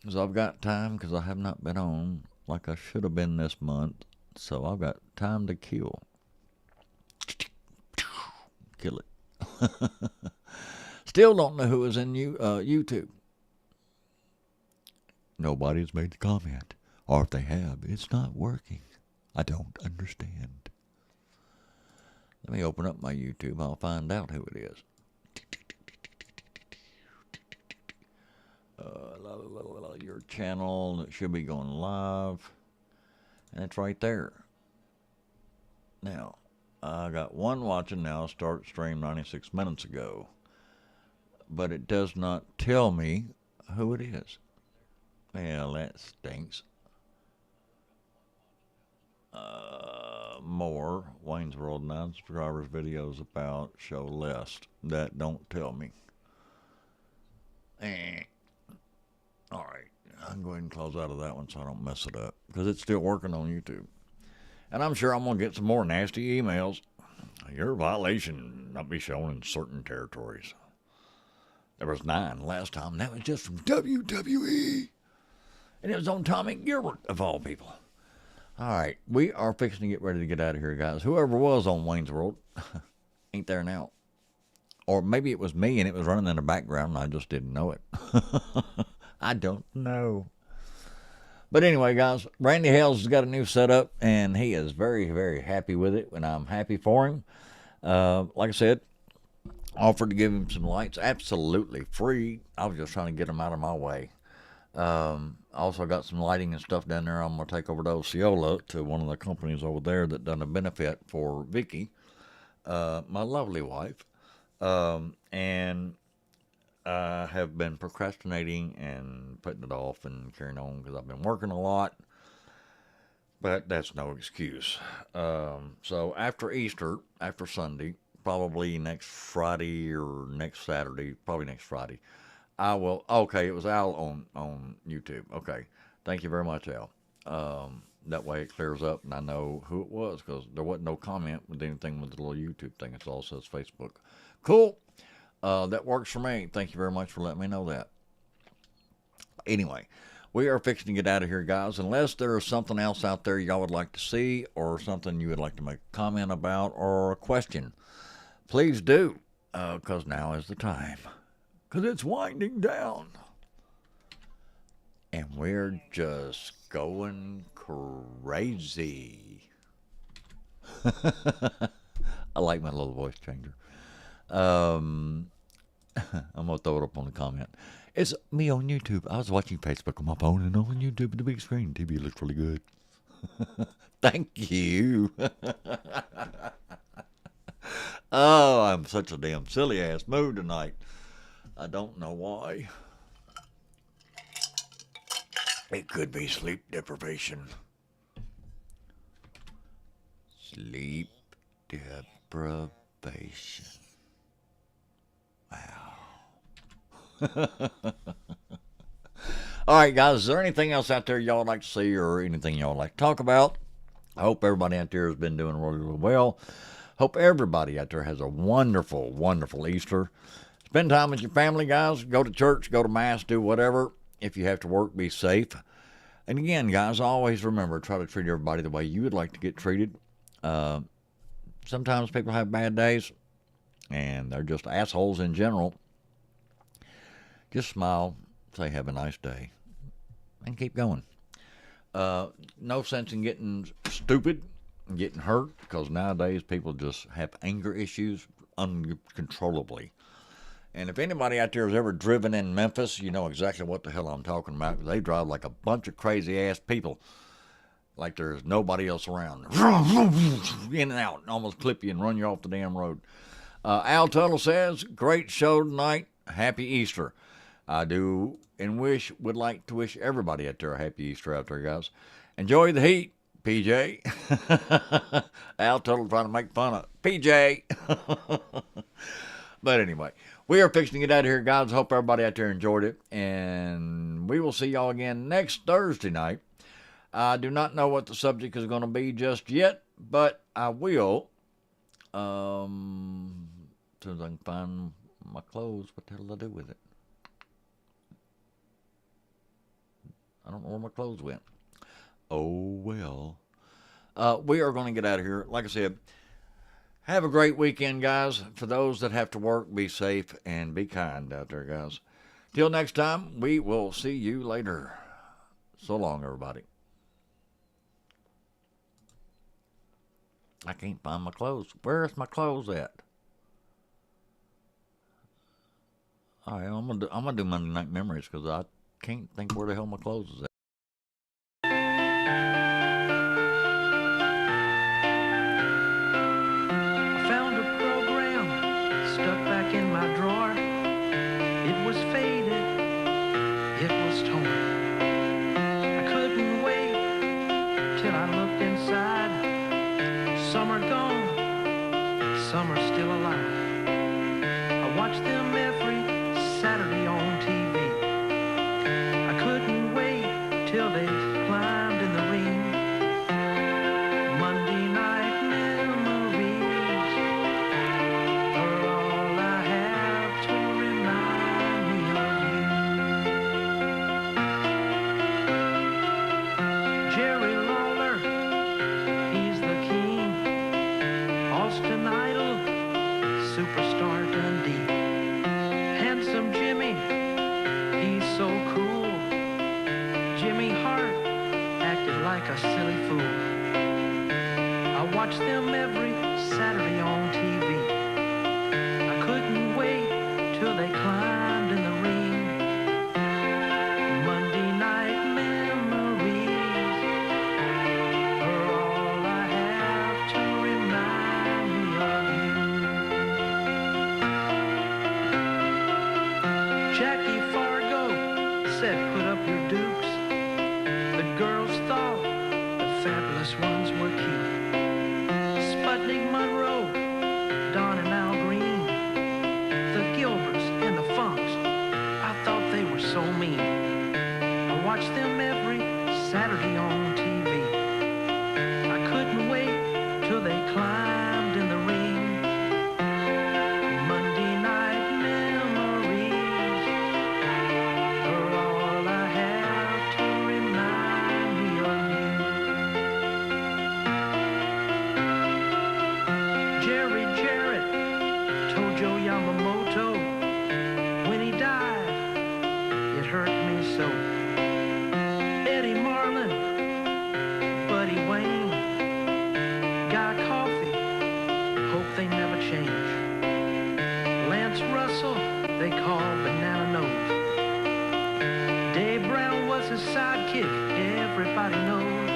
Because I've got time, because I have not been on like I should have been this month. So I've got time to kill. Kill it. Still don't know who is in YouTube. Nobody's made the comment. Or if they have, it's not working. I don't understand. Let me open up my YouTube. I'll find out who it is. Your channel that should be going live. And it's right there. Now, I got one watching now. Start stream 96 minutes ago. But it does not tell me who it is. Well, that stinks. More Wayne's World 9 subscribers videos about show list. That don't tell me. All right, I'm going to close out of that one so I don't mess it up because it's still working on YouTube, and I'm sure I'm going to get some more nasty emails. Your violation not be shown in certain territories. There was 9 last time. That was just from WWE, and it was on Tommy Gilbert of all people. All right, we are fixing to get ready to get out of here, guys. Whoever was on Wayne's World ain't there now. Or maybe it was me and it was running in the background and I just didn't know it. I don't know. But anyway, guys, Randy Hales has got a new setup and he is very, very happy with it, and I'm happy for him. Like I said, offered to give him some lights absolutely free. I was just trying to get them out of my way. I also got some lighting and stuff down there. I'm going to take over to Osceola to one of the companies over there that done a benefit for Vicky, my lovely wife. And I have been procrastinating and putting it off and carrying on because I've been working a lot. But that's no excuse. So after Easter, after Sunday, probably next Friday or next Saturday, probably next Friday, I will. Okay, it was Al on YouTube. Okay, thank you very much, Al. That way it clears up and I know who it was because there wasn't no comment with anything with the little YouTube thing. It all says Facebook. Cool. That works for me. Thank you very much for letting me know that. Anyway, we are fixing to get out of here, guys. Unless there is something else out there y'all would like to see or something you would like to make a comment about or a question, please do, because now is the time. Because it's winding down. And we're just going crazy. I like my little voice changer. I'm going to throw it up on the comment. It's me on YouTube. I was watching Facebook on my phone and on YouTube, the big screen. TV looks really good. Thank you. Oh, I'm such a damn silly ass mood tonight. I don't know why. It could be sleep deprivation. Sleep deprivation. Wow. All right, guys, is there anything else out there y'all would like to see or anything y'all would like to talk about? I hope everybody out there has been doing really, really well. Hope everybody out there has a wonderful, wonderful Easter. Spend time with your family, guys. Go to church, go to Mass, do whatever. If you have to work, be safe. And again, guys, always remember, try to treat everybody the way you would like to get treated. Sometimes people have bad days, and they're just assholes in general. Just smile, say have a nice day, and keep going. No sense in getting stupid and getting hurt, because nowadays people just have anger issues uncontrollably. And if anybody out there has ever driven in Memphis, you know exactly what the hell I'm talking about. They drive like a bunch of crazy-ass people, like there's nobody else around. In and out, and almost clip you and run you off the damn road. Al Tuttle says, great show tonight. Happy Easter. I do and would like to wish everybody out there a happy Easter out there, guys. Enjoy the heat, PJ. Al Tuttle trying to make fun of PJ. But anyway, we are fixing to get out of here, guys. Hope everybody out there enjoyed it. And we will see y'all again next Thursday night. I do not know what the subject is going to be just yet, but I will. As soon as I can find my clothes, what the hell do I do with it? I don't know where my clothes went. Oh, well. We are going to get out of here. Like I said, have a great weekend, guys. For those that have to work, be safe and be kind out there, guys. Till next time, we will see you later. So long, everybody. I can't find my clothes. Where's my clothes at? All right, I'm gonna do Monday Night Memories because I can't think where the hell my clothes is at. I found a program stuck back in my drawer. It was faded, it was torn. I couldn't wait till I looked inside. Some are gone, some are still alive. I watched them every Saturday on TV. I couldn't wait till they climbed in the ring. Monday night memories are all I have to remind me of you. Jerry Lawler, he's the king. Austin Idol, superstar Dundee. Handsome Jimmy, he's so cool. Jimmy Hart acted like a silly fool. I watched them every Saturday on TV. I couldn't wait till they climbed in the ring. Monday night memories are all I have to remind me of you. Jackie Fargo said, put up your dukes. The girls thought the fabulous ones were cute. Sputnik Monroe, Don and Al Green, the Gilberts and the Funks, I thought they were so mean. I watched them every Saturday on TV. I couldn't wait till they climbed in the ring. Monday night memories are all I have to remind me of you. Jerry Jarrett, Tojo Yamamoto, when he died, it hurt me so. Eddie Marlin, Buddy Wayne, Guy Coffey, hope they never change. Lance Russell, they call Banana Nose. Dave Brown was his sidekick, everybody knows.